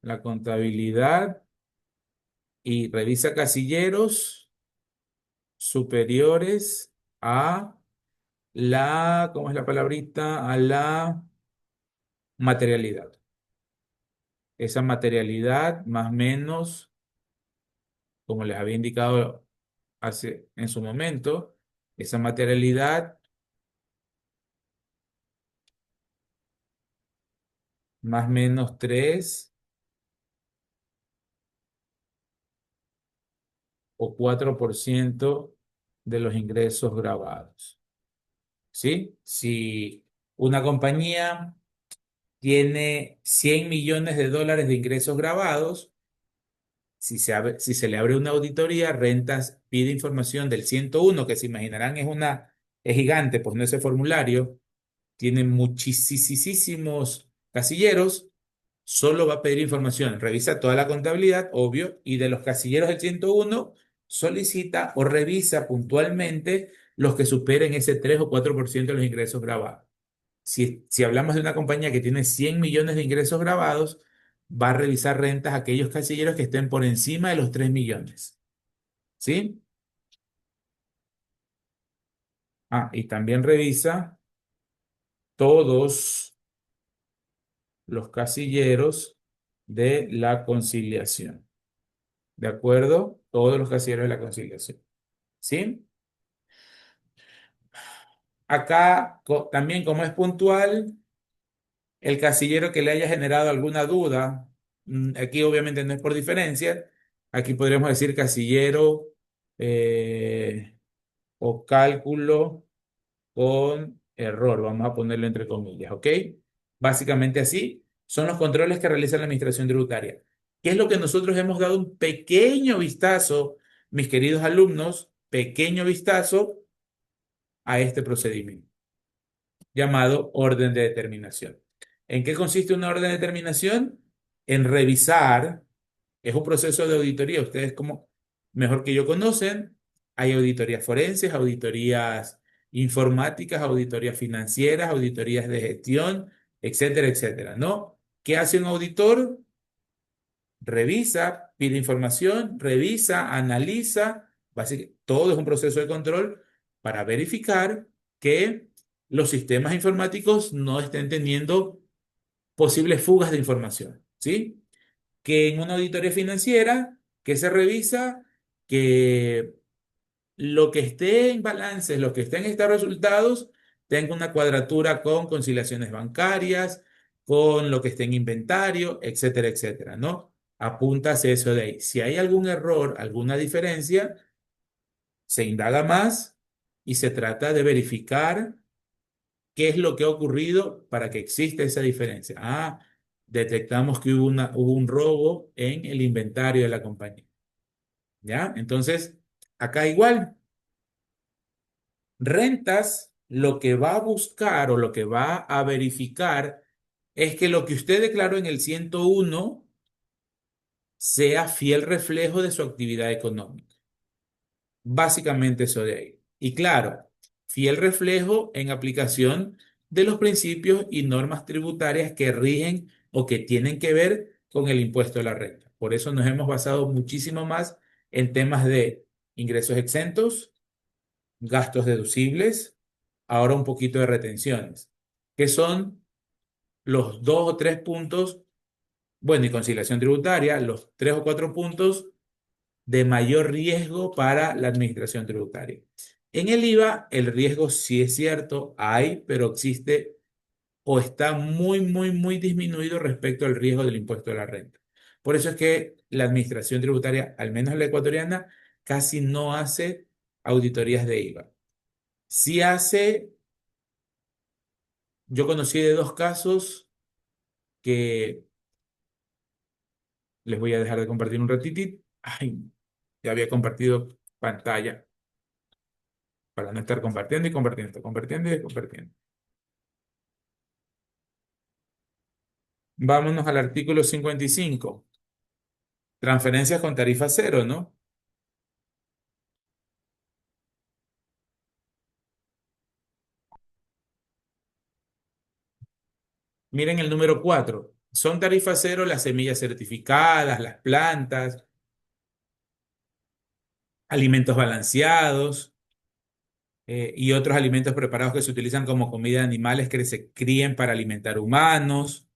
la contabilidad y revisa casilleros superiores a la, ¿cómo es la palabrita? A la materialidad. Esa materialidad más o menos, como les había indicado en su momento, esa materialidad más o menos 3 o 4% de los ingresos grabados. ¿Sí? Si una compañía tiene 100 millones de dólares de ingresos grabados, si se le abre una auditoría, Rentas pide información del 101, que se imaginarán es gigante, pues no ese formulario, tiene muchísimos casilleros, solo va a pedir información, revisa toda la contabilidad, obvio, y de los casilleros del 101 solicita o revisa puntualmente los que superen ese 3 o 4% de los ingresos grabados. Si hablamos de una compañía que tiene 100 millones de ingresos grabados, va a revisar rentas a aquellos casilleros que estén por encima de los 3 millones. ¿Sí? Ah, y también revisa todos los casilleros de la conciliación. ¿De acuerdo? Todos los casilleros de la conciliación. ¿Sí? Acá también como es puntual, el casillero que le haya generado alguna duda, aquí obviamente no es por diferencia, aquí podríamos decir casillero eh, o cálculo con error, vamos a ponerlo entre comillas, ¿ok? Básicamente así son los controles que realiza la Administración Tributaria. ¿Qué es lo que nosotros hemos dado un pequeño vistazo, mis queridos alumnos, pequeño vistazo a este procedimiento llamado orden de determinación? ¿En qué consiste una orden de determinación? En revisar, es un proceso de auditoría, ustedes como mejor que yo conocen, hay auditorías forenses, auditorías informáticas, auditorías financieras, auditorías de gestión, etcétera, etcétera, ¿no? ¿Qué hace un auditor? Revisa, pide información, revisa, analiza, todo es un proceso de control para verificar que los sistemas informáticos no estén teniendo posibles fugas de información, ¿sí? Que en una auditoría financiera, que se revisa que lo que esté en balances, lo que esté en estos resultados, tenga una cuadratura con conciliaciones bancarias, con lo que esté en inventario, etcétera, etcétera, ¿no? Apuntas eso de ahí. Si hay algún error, alguna diferencia, se indaga más y se trata de verificar qué es lo que ha ocurrido para que exista esa diferencia. Ah, detectamos que hubo un robo en el inventario de la compañía. ¿Ya? Entonces, acá igual, rentas lo que va a buscar o lo que va a verificar es que lo que usted declaró en el 101 sea fiel reflejo de su actividad económica. Básicamente eso de ahí. Y claro, fiel reflejo en aplicación de los principios y normas tributarias que rigen o que tienen que ver con el impuesto a la renta. Por eso nos hemos basado muchísimo más en temas de ingresos exentos, gastos deducibles, ahora un poquito de retenciones, que son los dos o tres puntos, bueno, y conciliación tributaria, los tres o cuatro puntos de mayor riesgo para la administración tributaria. En el IVA, el riesgo sí es cierto, hay, pero existe o está muy, muy, muy disminuido respecto al riesgo del impuesto a la renta. Por eso es que la administración tributaria, al menos la ecuatoriana, casi no hace auditorías de IVA. Sí hace, yo conocí de dos casos que les voy a dejar de compartir un ratitito. Ay, ya había compartido pantalla para no estar compartiendo y compartiendo, compartiendo y compartiendo. Vámonos al artículo 55. Transferencias con tarifa cero, ¿no? Miren el número 4. Son tarifa cero las semillas certificadas, las plantas, alimentos balanceados y otros alimentos preparados que se utilizan como comida de animales que se críen para alimentar humanos,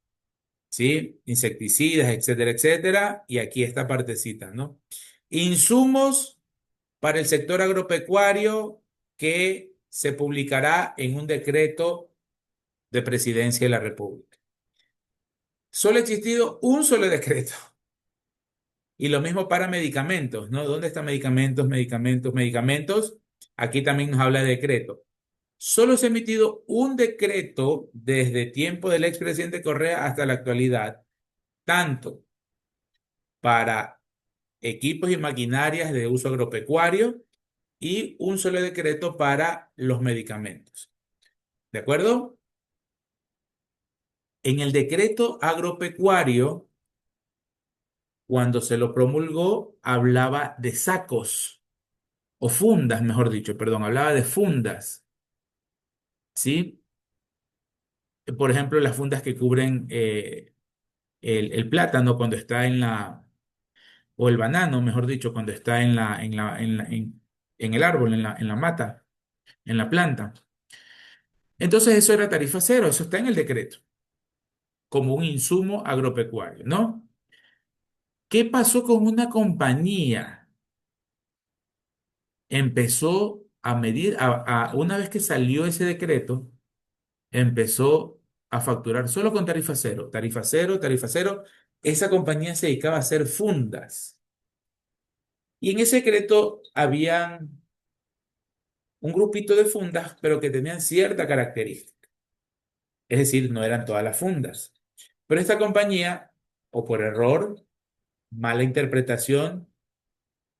¿sí? Insecticidas, etcétera, etcétera. Y aquí esta partecita, ¿no? Insumos para el sector agropecuario que se publicará en un decreto de Presidencia de la República. Solo ha existido un solo decreto. Y lo mismo para medicamentos, ¿no? ¿Dónde están medicamentos, medicamentos, medicamentos? Aquí también nos habla de decreto. Solo se ha emitido un decreto desde tiempo del expresidente Correa hasta la actualidad, tanto para equipos y maquinarias de uso agropecuario y un solo decreto para los medicamentos. ¿De acuerdo? En el decreto agropecuario, cuando se lo promulgó, hablaba de sacos o fundas, mejor dicho, perdón, hablaba de fundas, ¿sí? Por ejemplo, las fundas que cubren el plátano cuando está o el banano, mejor dicho, cuando está en el árbol, en la mata, en la planta. Entonces eso era tarifa cero, eso está en el decreto, como un insumo agropecuario, ¿no? ¿Qué pasó con una compañía? Empezó a medir, una vez que salió ese decreto, empezó a facturar solo con tarifa cero, tarifa cero, tarifa cero. Esa compañía se dedicaba a hacer fundas. Y en ese decreto había un grupito de fundas, pero que tenían cierta característica. Es decir, no eran todas las fundas. Pero esta compañía, o por error, mala interpretación,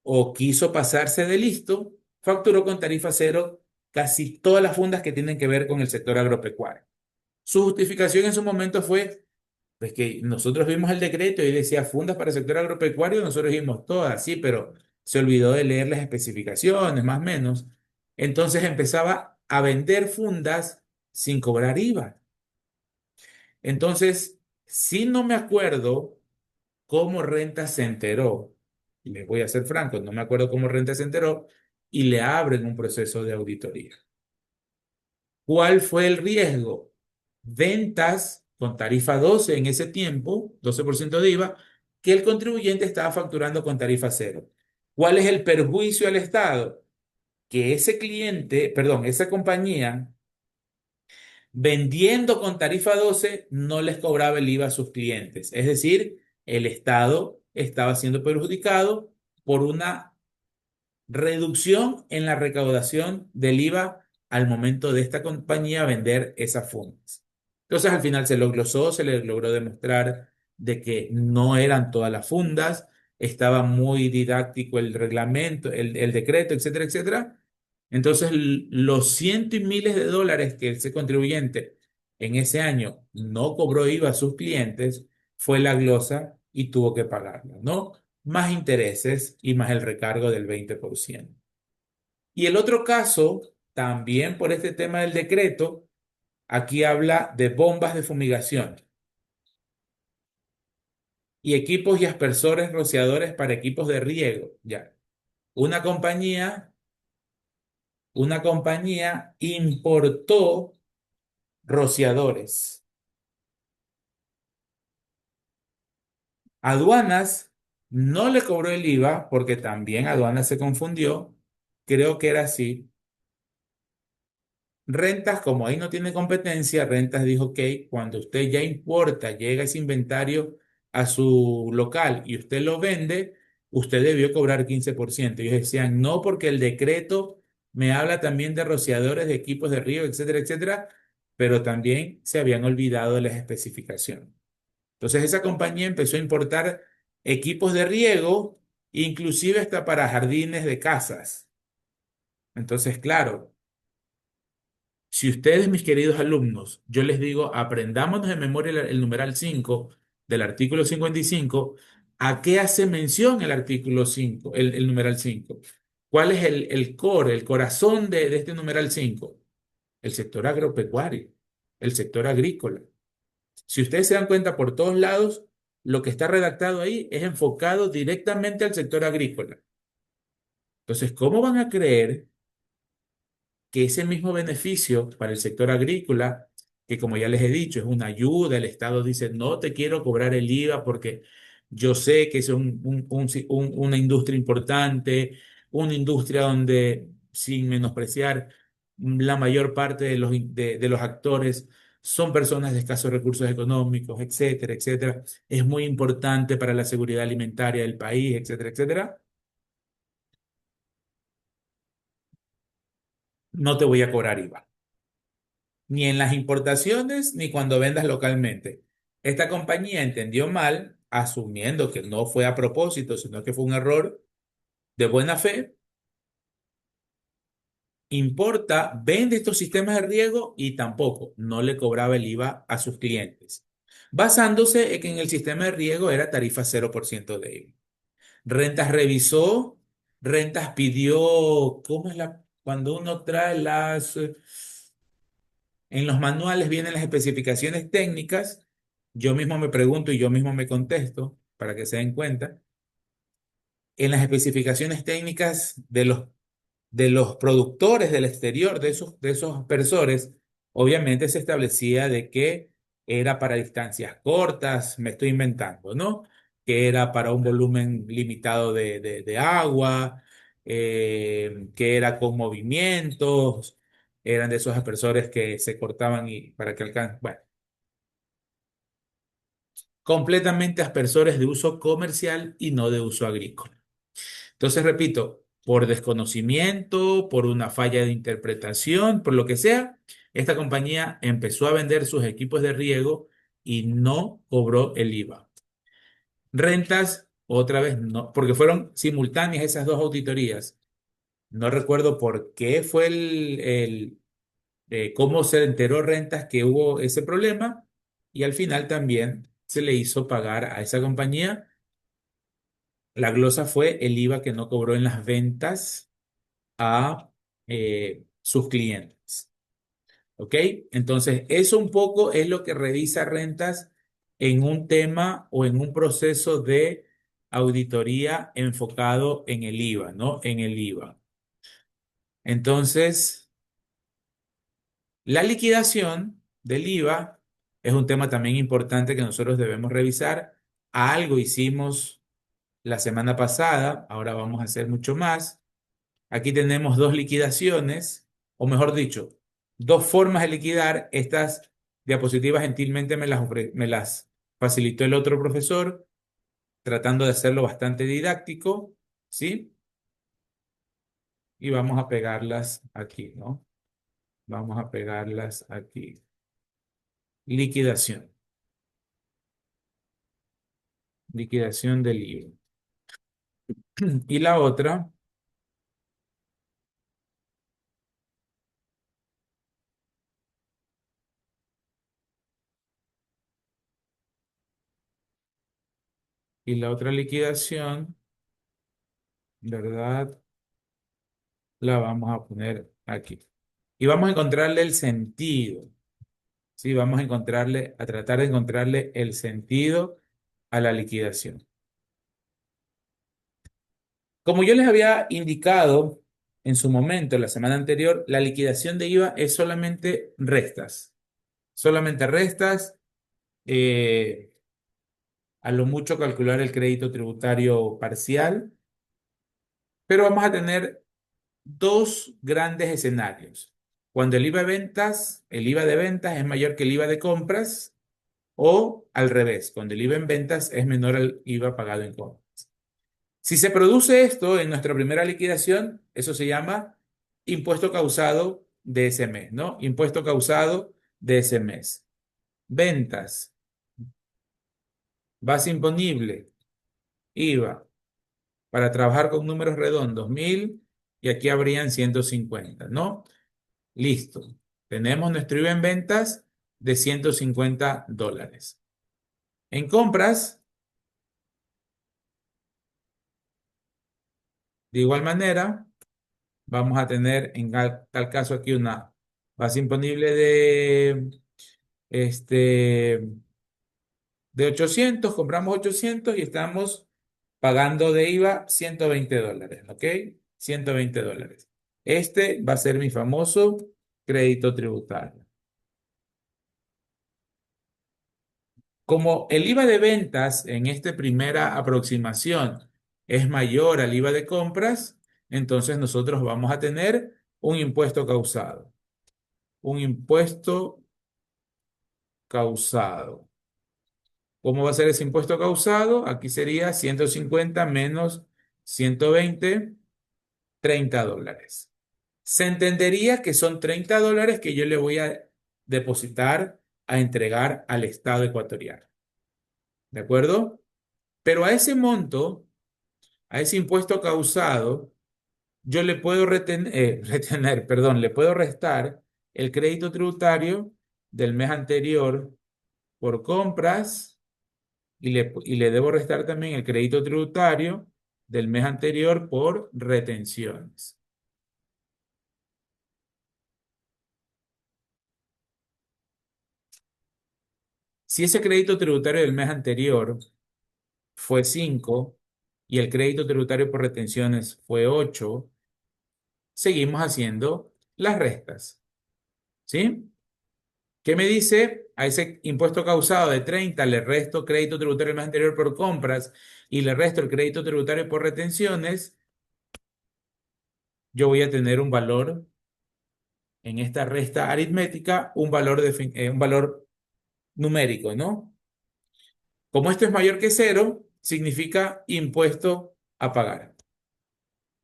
o quiso pasarse de listo, facturó con tarifa cero casi todas las fundas que tienen que ver con el sector agropecuario. Su justificación en su momento fue, pues que nosotros vimos el decreto y decía fundas para el sector agropecuario, nosotros vimos todas, sí, pero se olvidó de leer las especificaciones, más o menos. Entonces empezaba a vender fundas sin cobrar IVA. Entonces, si no me acuerdo cómo Renta se enteró, y les voy a ser franco, no me acuerdo cómo Renta se enteró, y le abren un proceso de auditoría. ¿Cuál fue el riesgo? Ventas con tarifa 12 en ese tiempo, 12% de IVA, que el contribuyente estaba facturando con tarifa cero. ¿Cuál es el perjuicio al Estado? Que ese cliente, perdón, esa compañía, vendiendo con tarifa 12, no les cobraba el IVA a sus clientes. Es decir, el Estado estaba siendo perjudicado por una reducción en la recaudación del IVA al momento de esta compañía vender esas fundas. Entonces, al final se lo glosó, se le logró demostrar de que no eran todas las fundas, estaba muy didáctico el reglamento, el decreto, etcétera, etcétera. Entonces, los cientos y miles de dólares que ese contribuyente en ese año no cobró IVA a sus clientes, fue la glosa y tuvo que pagarlo, ¿no? Más intereses y más el recargo del 20%. Y el otro caso, también por este tema del decreto, aquí habla de bombas de fumigación y equipos y aspersores rociadores para equipos de riego. Ya. Una compañía, una compañía importó rociadores. Aduanas no le cobró el IVA porque también Aduanas se confundió. Creo que era así. Rentas, como ahí no tiene competencia, Rentas dijo que cuando usted ya importa, llega ese inventario a su local y usted lo vende, usted debió cobrar 15%. Ellos decían, no, porque el decreto me habla también de rociadores, de equipos de riego, etcétera, etcétera, pero también se habían olvidado de las especificaciones. Entonces esa compañía empezó a importar equipos de riego, inclusive hasta para jardines de casas. Entonces, claro. Si ustedes, mis queridos alumnos, yo les digo, aprendámonos de memoria el numeral 5 del artículo 55. ¿A qué hace mención el artículo 5, el numeral 5? ¿Cuál es el core, el corazón de este numeral 5? El sector agropecuario, el sector agrícola. Si ustedes se dan cuenta por todos lados, lo que está redactado ahí es enfocado directamente al sector agrícola. Entonces, ¿cómo van a creer que ese mismo beneficio para el sector agrícola, que como ya les he dicho, es una ayuda, el Estado dice, no te quiero cobrar el IVA porque yo sé que es una industria importante, una industria donde, sin menospreciar, la mayor parte de los actores son personas de escasos recursos económicos, etcétera, etcétera. Es muy importante para la seguridad alimentaria del país, etcétera, etcétera. No te voy a cobrar IVA. Ni en las importaciones ni cuando vendas localmente. Esta compañía entendió mal, asumiendo que no fue a propósito, sino que fue un error de buena fe, importa, vende estos sistemas de riego y tampoco no le cobraba el IVA a sus clientes, basándose en que en el sistema de riego era tarifa 0% de IVA. Rentas revisó, Rentas pidió, ¿cómo es cuando uno trae en los manuales vienen las especificaciones técnicas. Yo mismo me pregunto y yo mismo me contesto para que se den cuenta. En las especificaciones técnicas de los productores del exterior de esos aspersores, obviamente se establecía de que era para distancias cortas, me estoy inventando, ¿no? Que era para un volumen limitado de agua, que era con movimientos, eran de esos aspersores que se cortaban y para que alcancen, bueno, completamente aspersores de uso comercial y no de uso agrícola. Entonces, repito, por desconocimiento, por una falla de interpretación, por lo que sea, esta compañía empezó a vender sus equipos de riego y no cobró el IVA. Rentas, otra vez no, porque fueron simultáneas esas dos auditorías. No recuerdo por qué fue cómo se enteró Rentas que hubo ese problema y al final también se le hizo pagar a esa compañía. La glosa fue el IVA que no cobró en las ventas a sus clientes. ¿Ok? Entonces, eso un poco es lo que revisa Rentas en un tema o en un proceso de auditoría enfocado en el IVA, ¿no? En el IVA. Entonces, la liquidación del IVA es un tema también importante que nosotros debemos revisar. Algo hicimos la semana pasada, ahora vamos a hacer mucho más. Aquí tenemos dos liquidaciones, o mejor dicho, dos formas de liquidar. Estas diapositivas gentilmente me las facilitó el otro profesor, tratando de hacerlo bastante didáctico, ¿sí? Y vamos a pegarlas aquí, ¿no? Vamos a pegarlas aquí. Liquidación. Liquidación del IVA. Y la otra, y la otra liquidación, ¿verdad? La vamos a poner aquí. Y vamos a encontrarle el sentido. Sí, vamos a encontrarle, a tratar de encontrarle el sentido a la liquidación. Como yo les había indicado en su momento, la semana anterior, la liquidación de IVA es solamente restas. Solamente restas, eh, a lo mucho calcular el crédito tributario parcial, pero vamos a tener dos grandes escenarios. Cuando el IVA de ventas es mayor que el IVA de compras, o al revés, cuando el IVA en ventas es menor al IVA pagado en compras. Si se produce esto en nuestra primera liquidación, eso se llama impuesto causado de ese mes, ¿no? Impuesto causado de ese mes. Ventas, base imponible, IVA, para trabajar con números redondos, 1000 y aquí habrían 150, ¿no? Listo. Tenemos nuestro IVA en ventas de $150. En compras, de igual manera, vamos a tener en tal caso aquí una base imponible este, de 800, compramos 800 y estamos pagando de IVA $120, ¿ok? $120. Este va a ser mi famoso crédito tributario. Como el IVA de ventas en esta primera aproximación es mayor al IVA de compras, entonces nosotros vamos a tener un impuesto causado. Un impuesto causado. ¿Cómo va a ser ese impuesto causado? Aquí sería 150 menos 120, $30. Se entendería que son $30 que yo le voy a depositar a entregar al Estado ecuatoriano. ¿De acuerdo? Pero a ese monto, a ese impuesto causado, yo le puedo retener, perdón, le puedo restar el crédito tributario del mes anterior por compras y le debo restar también el crédito tributario del mes anterior por retenciones. Si ese crédito tributario del mes anterior fue 5 y el crédito tributario por retenciones fue 8, seguimos haciendo las restas. ¿Sí? ¿Qué me dice? A ese impuesto causado de 30 le resto crédito tributario del mes anterior por compras y le resto el crédito tributario por retenciones. Yo voy a tener un valor en esta resta aritmética, un valor numérico, ¿no? Como esto es mayor que cero, significa impuesto a pagar.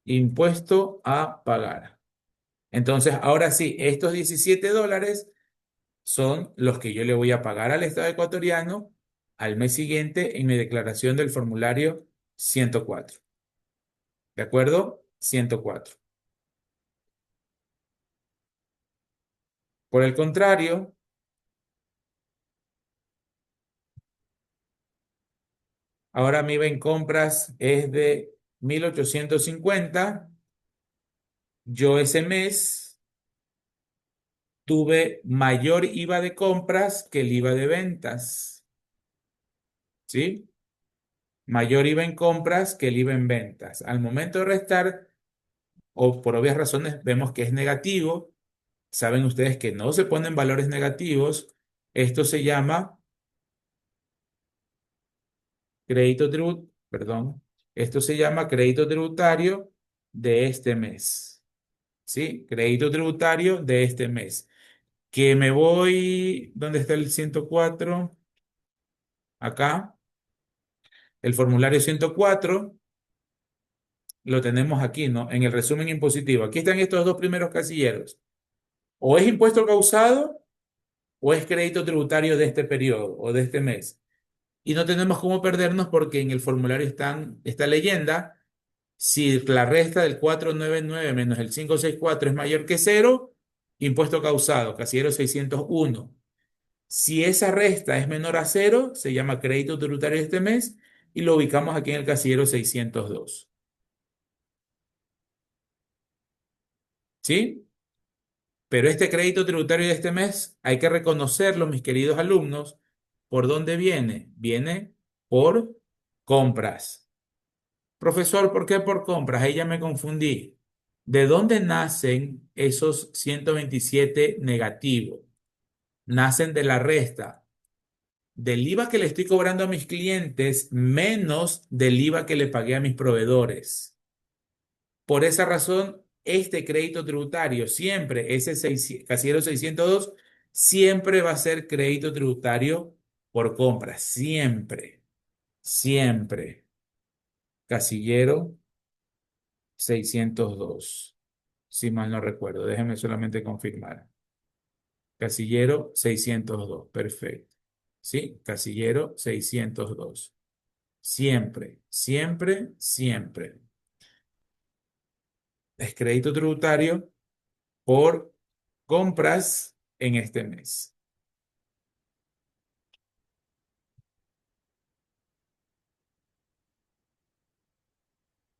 impuesto a pagar. Entonces, ahora sí, estos $17 son los que yo le voy a pagar al Estado ecuatoriano al mes siguiente en mi declaración del formulario 104. ¿De acuerdo? 104. Por el contrario, ahora mi IVA en compras es de 1.850. Yo ese mes tuve mayor IVA de compras que el IVA de ventas. ¿Sí? Mayor IVA en compras que el IVA en ventas. Al momento de restar, o por obvias razones, vemos que es negativo. Saben ustedes que no se ponen valores negativos. Esto se llama perdón, esto se llama crédito tributario de este mes. ¿Sí? Crédito tributario de este mes. Que me voy, ¿dónde está el 104? Acá. El formulario 104 lo tenemos aquí, ¿no? En el resumen impositivo. Aquí están estos dos primeros casilleros. O es impuesto causado o es crédito tributario de este periodo o de este mes. Y no tenemos cómo perdernos porque en el formulario están esta leyenda. Si la resta del 499 menos el 564 es mayor que cero, impuesto causado, casillero 601. Si esa resta es menor a cero, se llama crédito tributario de este mes y lo ubicamos aquí en el casillero 602. ¿Sí? Pero este crédito tributario de este mes hay que reconocerlo, mis queridos alumnos. ¿Por dónde viene? Viene por compras. Profesor, ¿por qué por compras? Ahí ya me confundí. ¿De dónde nacen esos 127 negativos? Nacen de la resta del IVA que le estoy cobrando a mis clientes menos del IVA que le pagué a mis proveedores. Por esa razón, este crédito tributario siempre, ese casillero 602, siempre va a ser crédito tributario por compra. Siempre, siempre. Casillero 602. Si mal no recuerdo, déjenme solamente confirmar. Casillero 602, perfecto. ¿Sí? Casillero 602. Siempre, siempre, siempre. Es crédito tributario por compras en este mes.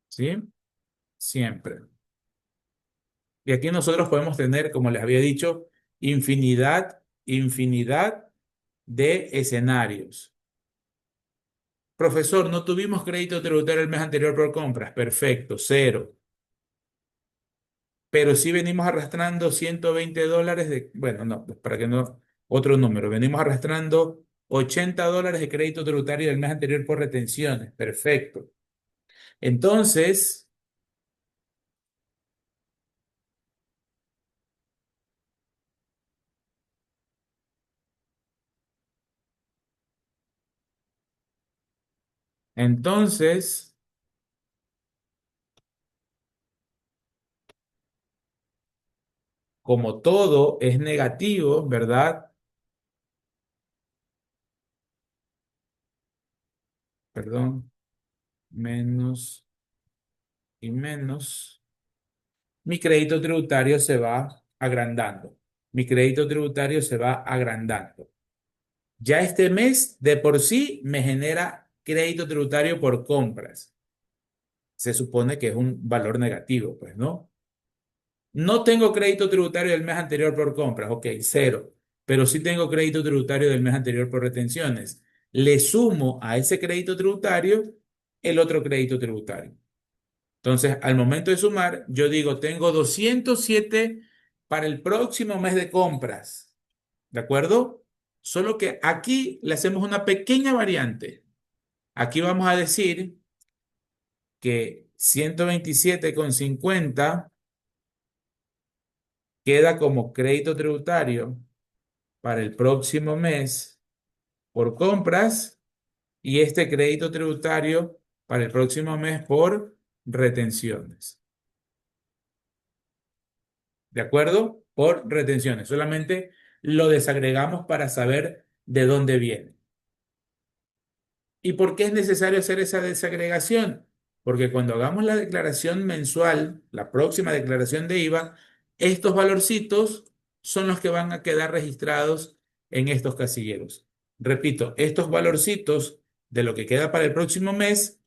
¿Sí? Siempre. Y aquí nosotros podemos tener, como les había dicho, infinidad de escenarios. Profesor, no tuvimos crédito tributario el mes anterior por compras. Perfecto, cero. Pero sí venimos arrastrando $120 de, bueno, no, pues para que no, otro número. Venimos arrastrando $80 de crédito tributario del mes anterior por retenciones. Perfecto. Entonces, entonces, como todo es negativo, ¿verdad? Perdón, menos y menos, mi crédito tributario se va agrandando. Mi crédito tributario se va agrandando. Ya este mes de por sí me genera crédito tributario por compras. Se supone que es un valor negativo, pues, ¿no? No tengo crédito tributario del mes anterior por compras, ok, cero. Pero sí tengo crédito tributario del mes anterior por retenciones. Le sumo a ese crédito tributario el otro crédito tributario. Entonces, al momento de sumar, yo digo, tengo 207 para el próximo mes de compras. ¿De acuerdo? Solo que aquí le hacemos una pequeña variante. Aquí vamos a decir que 127,50 queda como crédito tributario para el próximo mes por compras y este crédito tributario para el próximo mes por retenciones. ¿de acuerdo? Por retenciones. Solamente lo desagregamos para saber de dónde viene. ¿Y por qué es necesario hacer esa desagregación? Porque cuando hagamos la declaración mensual, la próxima declaración de IVA, estos valorcitos son los que van a quedar registrados en estos casilleros. Repito, estos valorcitos de lo que queda para el próximo mes,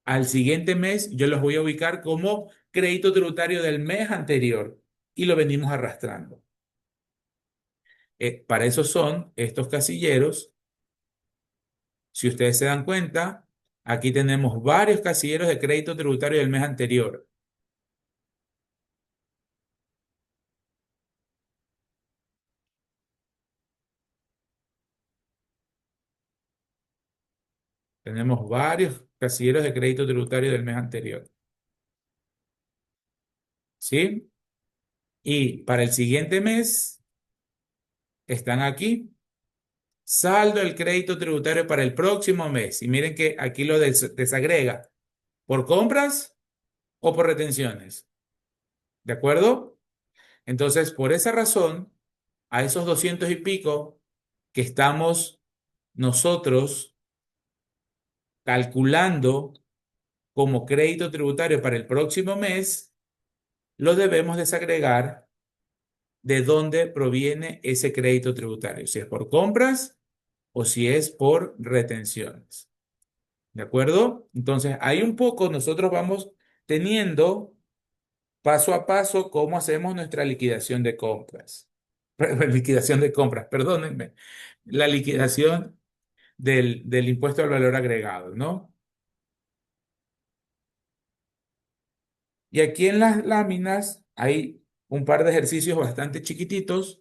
al siguiente mes yo los voy a ubicar como crédito tributario del mes anterior y lo venimos arrastrando. Para eso son estos casilleros. Si ustedes se dan cuenta, aquí tenemos varios casilleros de crédito tributario del mes anterior. Tenemos varios casilleros de crédito tributario del mes anterior. ¿Sí? Y para el siguiente mes están aquí. Saldo del crédito tributario para el próximo mes. Y miren que aquí lo desagrega. ¿Por compras o por retenciones? ¿De acuerdo? Entonces, por esa razón, a esos 200 y pico que estamos nosotros calculando como crédito tributario para el próximo mes, lo debemos desagregar de dónde proviene ese crédito tributario, si es por compras o si es por retenciones. ¿De acuerdo? Entonces, ahí un poco nosotros vamos teniendo paso a paso cómo hacemos nuestra liquidación de compras. Liquidación de compras, perdónenme. La liquidación del impuesto al valor agregado, ¿no? Y aquí en las láminas hay un par de ejercicios bastante chiquititos,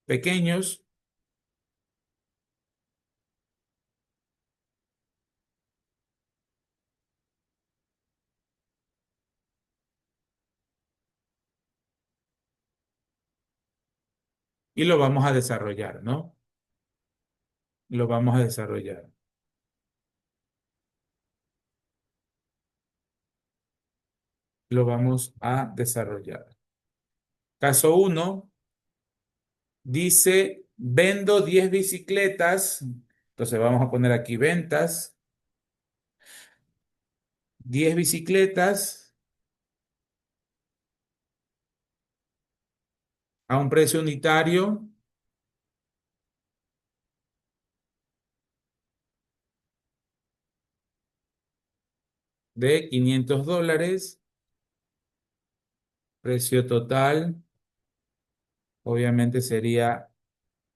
pequeños. Y lo vamos a desarrollar, ¿no? Lo vamos a desarrollar. Lo vamos a desarrollar. Caso uno dice, vendo 10 bicicletas. Entonces vamos a poner aquí ventas. 10 bicicletas a un precio unitario de $500. Precio total, obviamente sería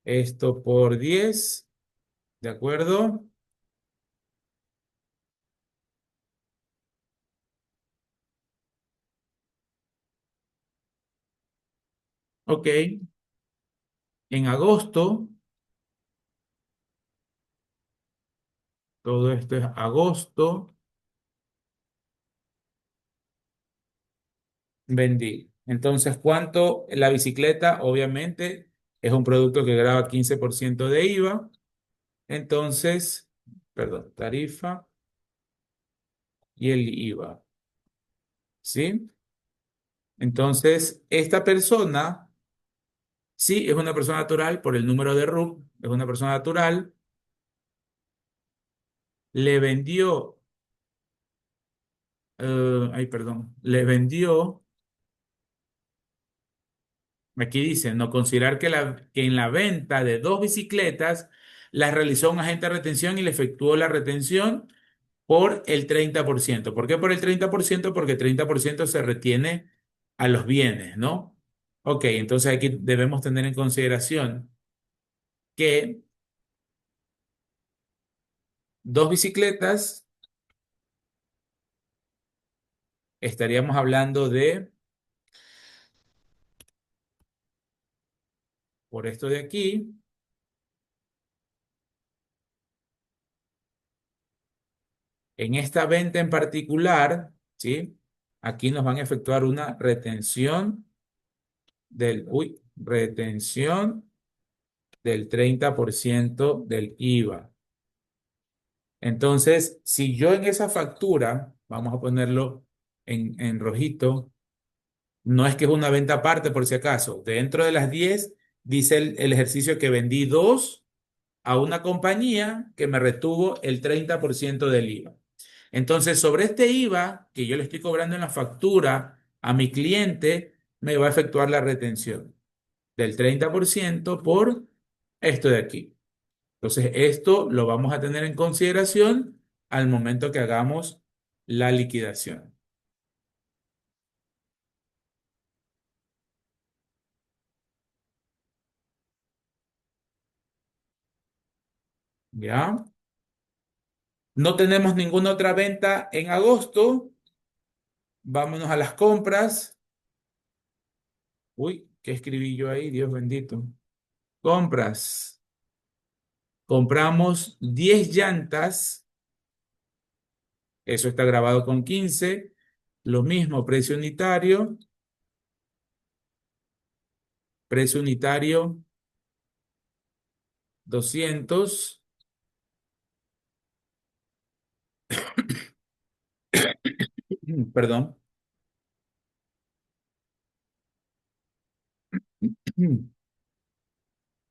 esto por 10, ¿de acuerdo? Ok, en agosto, todo esto es agosto, vendí. Entonces, ¿cuánto? La bicicleta, obviamente, es un producto que graba 15% de IVA. Entonces, perdón, tarifa y el IVA, ¿sí? Entonces, esta persona, sí, es una persona natural por el número de RUC, es una persona natural, le vendió, ay, perdón, le vendió. Aquí dice, no considerar que en la venta de dos bicicletas las realizó un agente de retención y le efectuó la retención por el 30%. ¿Por qué por el 30%? Porque el 30% se retiene a los bienes, ¿no? Ok, entonces aquí debemos tener en consideración que dos bicicletas estaríamos hablando de, por esto de aquí, en esta venta en particular, ¿sí? Aquí nos van a efectuar una retención retención del 30% del IVA. Entonces, si yo en esa factura, vamos a ponerlo en rojito, No es que es una venta aparte por si acaso. Dentro de las 10 dice el ejercicio que vendí dos a una compañía que me retuvo el 30% del IVA. Entonces, sobre este IVA que yo le estoy cobrando en la factura a mi cliente, me va a efectuar la retención del 30% por esto de aquí. Entonces, esto lo vamos a tener en consideración al momento que hagamos la liquidación. ¿Ya? No tenemos ninguna otra venta en agosto. Vámonos a las compras. Uy, ¿qué escribí yo ahí? Dios bendito. Compras. Compramos 10 llantas. Eso está grabado con 15. Lo mismo, precio unitario. Precio unitario 200. Perdón.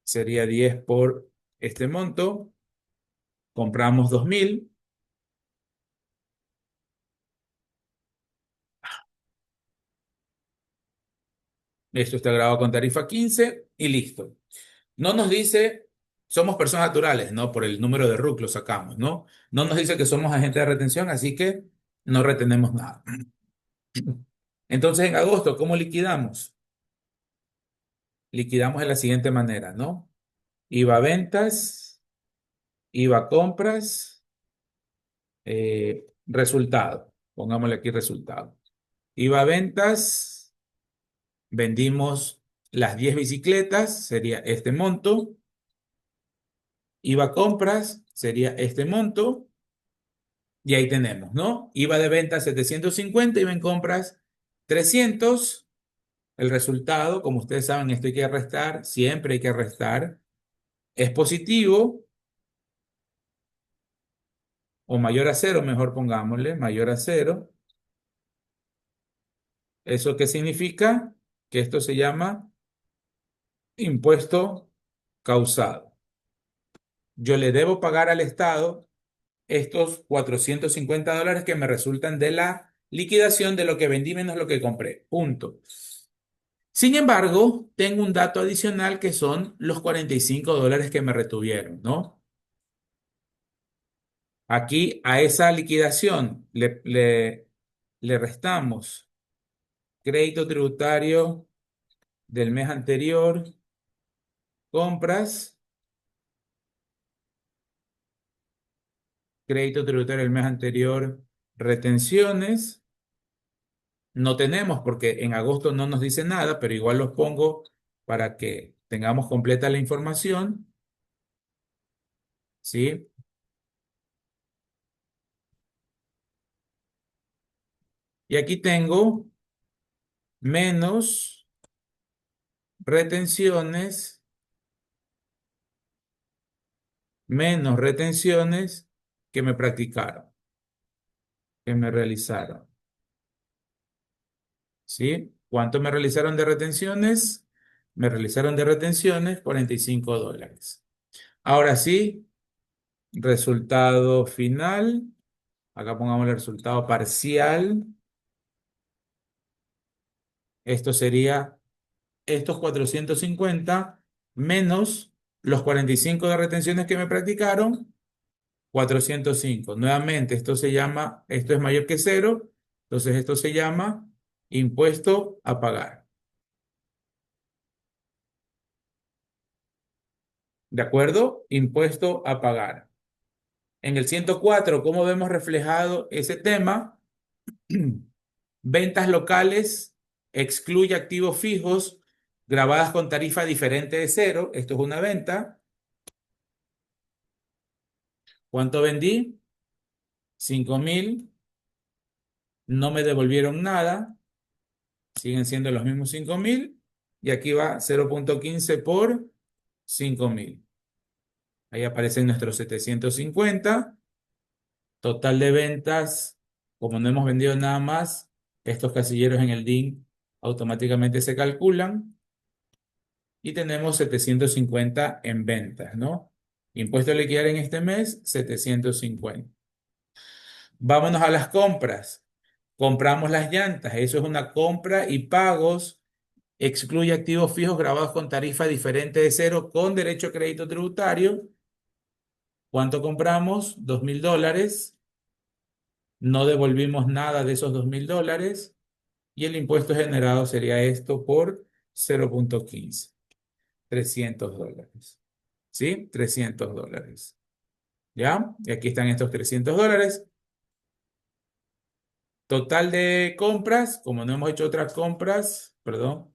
Sería 10 por este monto. Compramos 2000. Esto está grabado con tarifa 15 y listo. No nos dice, somos personas naturales, ¿no? Por el número de RUC lo sacamos, ¿no? No nos dice que somos agentes de retención, así que no retenemos nada. Entonces, en agosto, ¿cómo liquidamos? Liquidamos de la siguiente manera, ¿no? IVA ventas, IVA compras, resultado. Pongámosle aquí resultado. IVA ventas, vendimos las 10 bicicletas, sería este monto. IVA compras, sería este monto. Y ahí tenemos, ¿no? IVA de venta 750, IVA en compras 300. El resultado, como ustedes saben, esto hay que restar, siempre hay que restar. Es positivo o mayor a cero, mejor pongámosle, mayor a cero. ¿Eso qué significa? Que esto se llama impuesto causado. Yo le debo pagar al Estado estos $450 que me resultan de la liquidación de lo que vendí menos lo que compré. Punto. Sin embargo, tengo un dato adicional que son los $45 que me retuvieron, ¿no? Aquí a esa liquidación le restamos crédito tributario del mes anterior, compras, crédito tributario del mes anterior, retenciones. No tenemos porque en agosto no nos dice nada, pero igual los pongo para que tengamos completa la información, ¿sí? Y aquí tengo menos retenciones, menos retenciones que me practicaron, que me realizaron, ¿sí? ¿Cuánto me realizaron de retenciones? Me realizaron de retenciones $45. Ahora sí, resultado final. Acá pongamos el resultado parcial. Esto sería estos 450 menos los 45 de retenciones que me practicaron, 405. Nuevamente, esto es mayor que cero, entonces esto se llama impuesto a pagar. ¿De acuerdo? Impuesto a pagar. En el 104, ¿cómo vemos reflejado ese tema? Ventas locales, excluye activos fijos grabadas con tarifa diferente de cero. Esto es una venta. ¿Cuánto vendí? 5.000. No me devolvieron nada. Siguen siendo los mismos 5.000. Y aquí va 0,15 por 5.000. Ahí aparecen nuestros 750. Total de ventas. Como no hemos vendido nada más, estos casilleros en el DIN automáticamente se calculan y tenemos 750 en ventas, ¿no? Impuesto a liquidar en este mes, 750. Vámonos a las compras. Compramos las llantas, eso es una compra y pagos. Excluye activos fijos grabados con tarifa diferente de cero con derecho a crédito tributario. ¿Cuánto compramos? $2.000. No devolvimos nada de esos $2.000 y el impuesto generado sería esto por 0,15. $300. ¿Sí? $300. ¿Ya? Y aquí están estos $300. Total de compras, como no hemos hecho otras compras, perdón,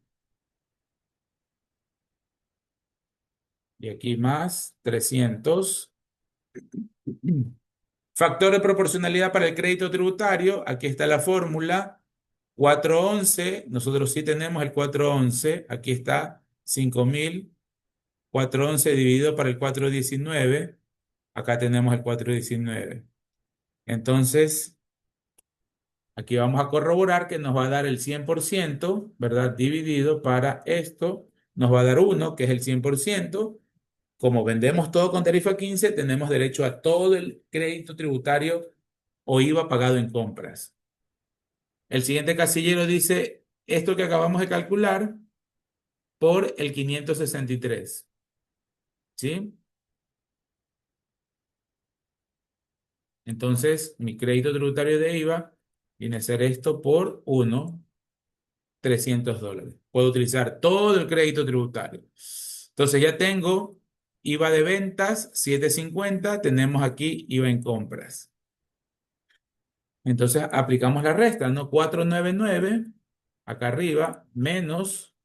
y aquí más 300. Factor de proporcionalidad para el crédito tributario, aquí está la fórmula, 411. Nosotros sí tenemos el 411. Aquí está 5.000. 411 dividido para el 419. Acá tenemos el 419. Entonces, aquí vamos a corroborar que nos va a dar el 100%, ¿verdad? Dividido para esto, nos va a dar 1, que es el 100%. Como vendemos todo con tarifa 15, tenemos derecho a todo el crédito tributario o IVA pagado en compras. El siguiente casillero dice esto que acabamos de calcular por el 563. ¿Sí? Entonces, mi crédito tributario de IVA viene a ser esto por 1, $300. Puedo utilizar todo el crédito tributario. Entonces, ya tengo IVA de ventas, 750. Tenemos aquí IVA en compras. Entonces, aplicamos la resta, ¿no? 499 acá arriba, menos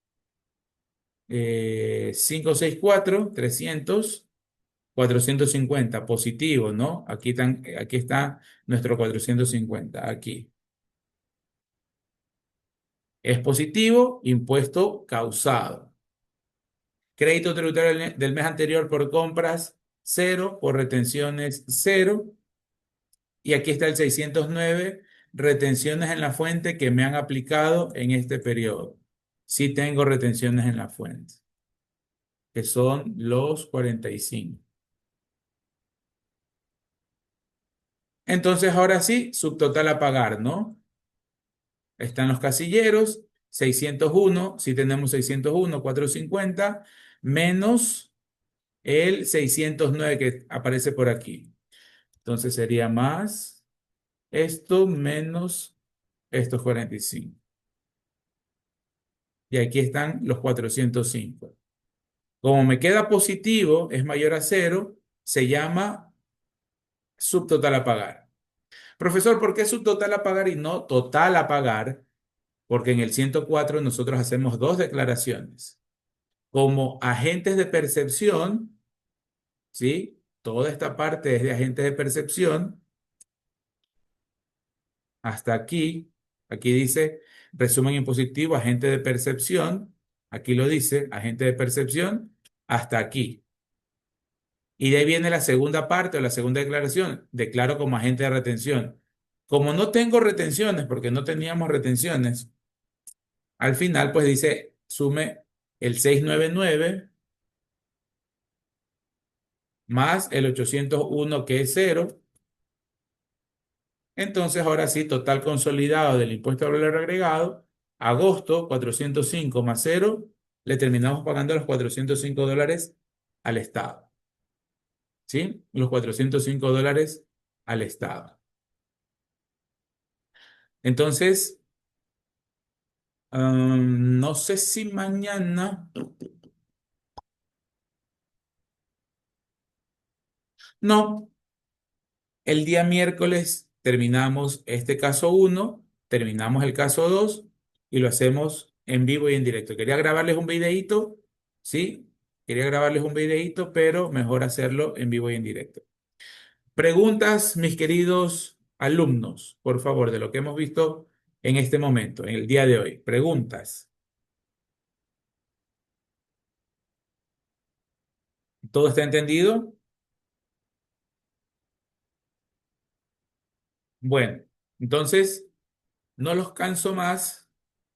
564, 300, 450 positivo, ¿no? Aquí está nuestro 450 aquí. Es positivo, impuesto causado. Crédito tributario del mes anterior por compras, cero, por retenciones, cero. Y aquí está el 609, retenciones en la fuente que me han aplicado en este periodo. Sí tengo retenciones en la fuente, que son los 45. Entonces, ahora sí, subtotal a pagar, ¿no? Están los casilleros, 601, si tenemos 601, 450, menos el 609 que aparece por aquí. Entonces sería más esto menos estos 45. Y aquí están los 405. Como me queda positivo, es mayor a cero, se llama subtotal a pagar. Profesor, ¿por qué subtotal a pagar y no total a pagar? Porque en el 104 nosotros hacemos dos declaraciones. Como agentes de percepción, ¿sí? Toda esta parte es de agentes de percepción. Hasta aquí, aquí dice resumen impositivo, agente de percepción. Aquí lo dice, agente de percepción, hasta aquí. Y de ahí viene la segunda parte o la segunda declaración. Declaro como agente de retención. Como no tengo retenciones, porque no teníamos retenciones, al final pues dice, sume el 699 más el 801 que es cero. Entonces, ahora sí, total consolidado del impuesto al valor agregado, agosto, 405 más cero, le terminamos pagando los $405 al Estado. ¿Sí? Los $405 al Estado. Entonces, no sé si mañana, no, el día miércoles terminamos este caso uno, terminamos el caso 2 y lo hacemos en vivo y en directo. Quería grabarles un videíto, ¿sí? Quería grabarles un videíto, pero mejor hacerlo en vivo y en directo. Preguntas, mis queridos alumnos, por favor, de lo que hemos visto en este momento, en el día de hoy. Preguntas. ¿Todo está entendido? Bueno, entonces no los canso más.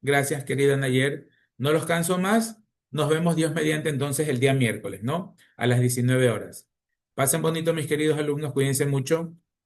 Gracias, querida Nayer. No los canso más. Nos vemos Dios mediante entonces el día miércoles, ¿no? A las 19 horas. Pasen bonito, mis queridos alumnos. Cuídense mucho.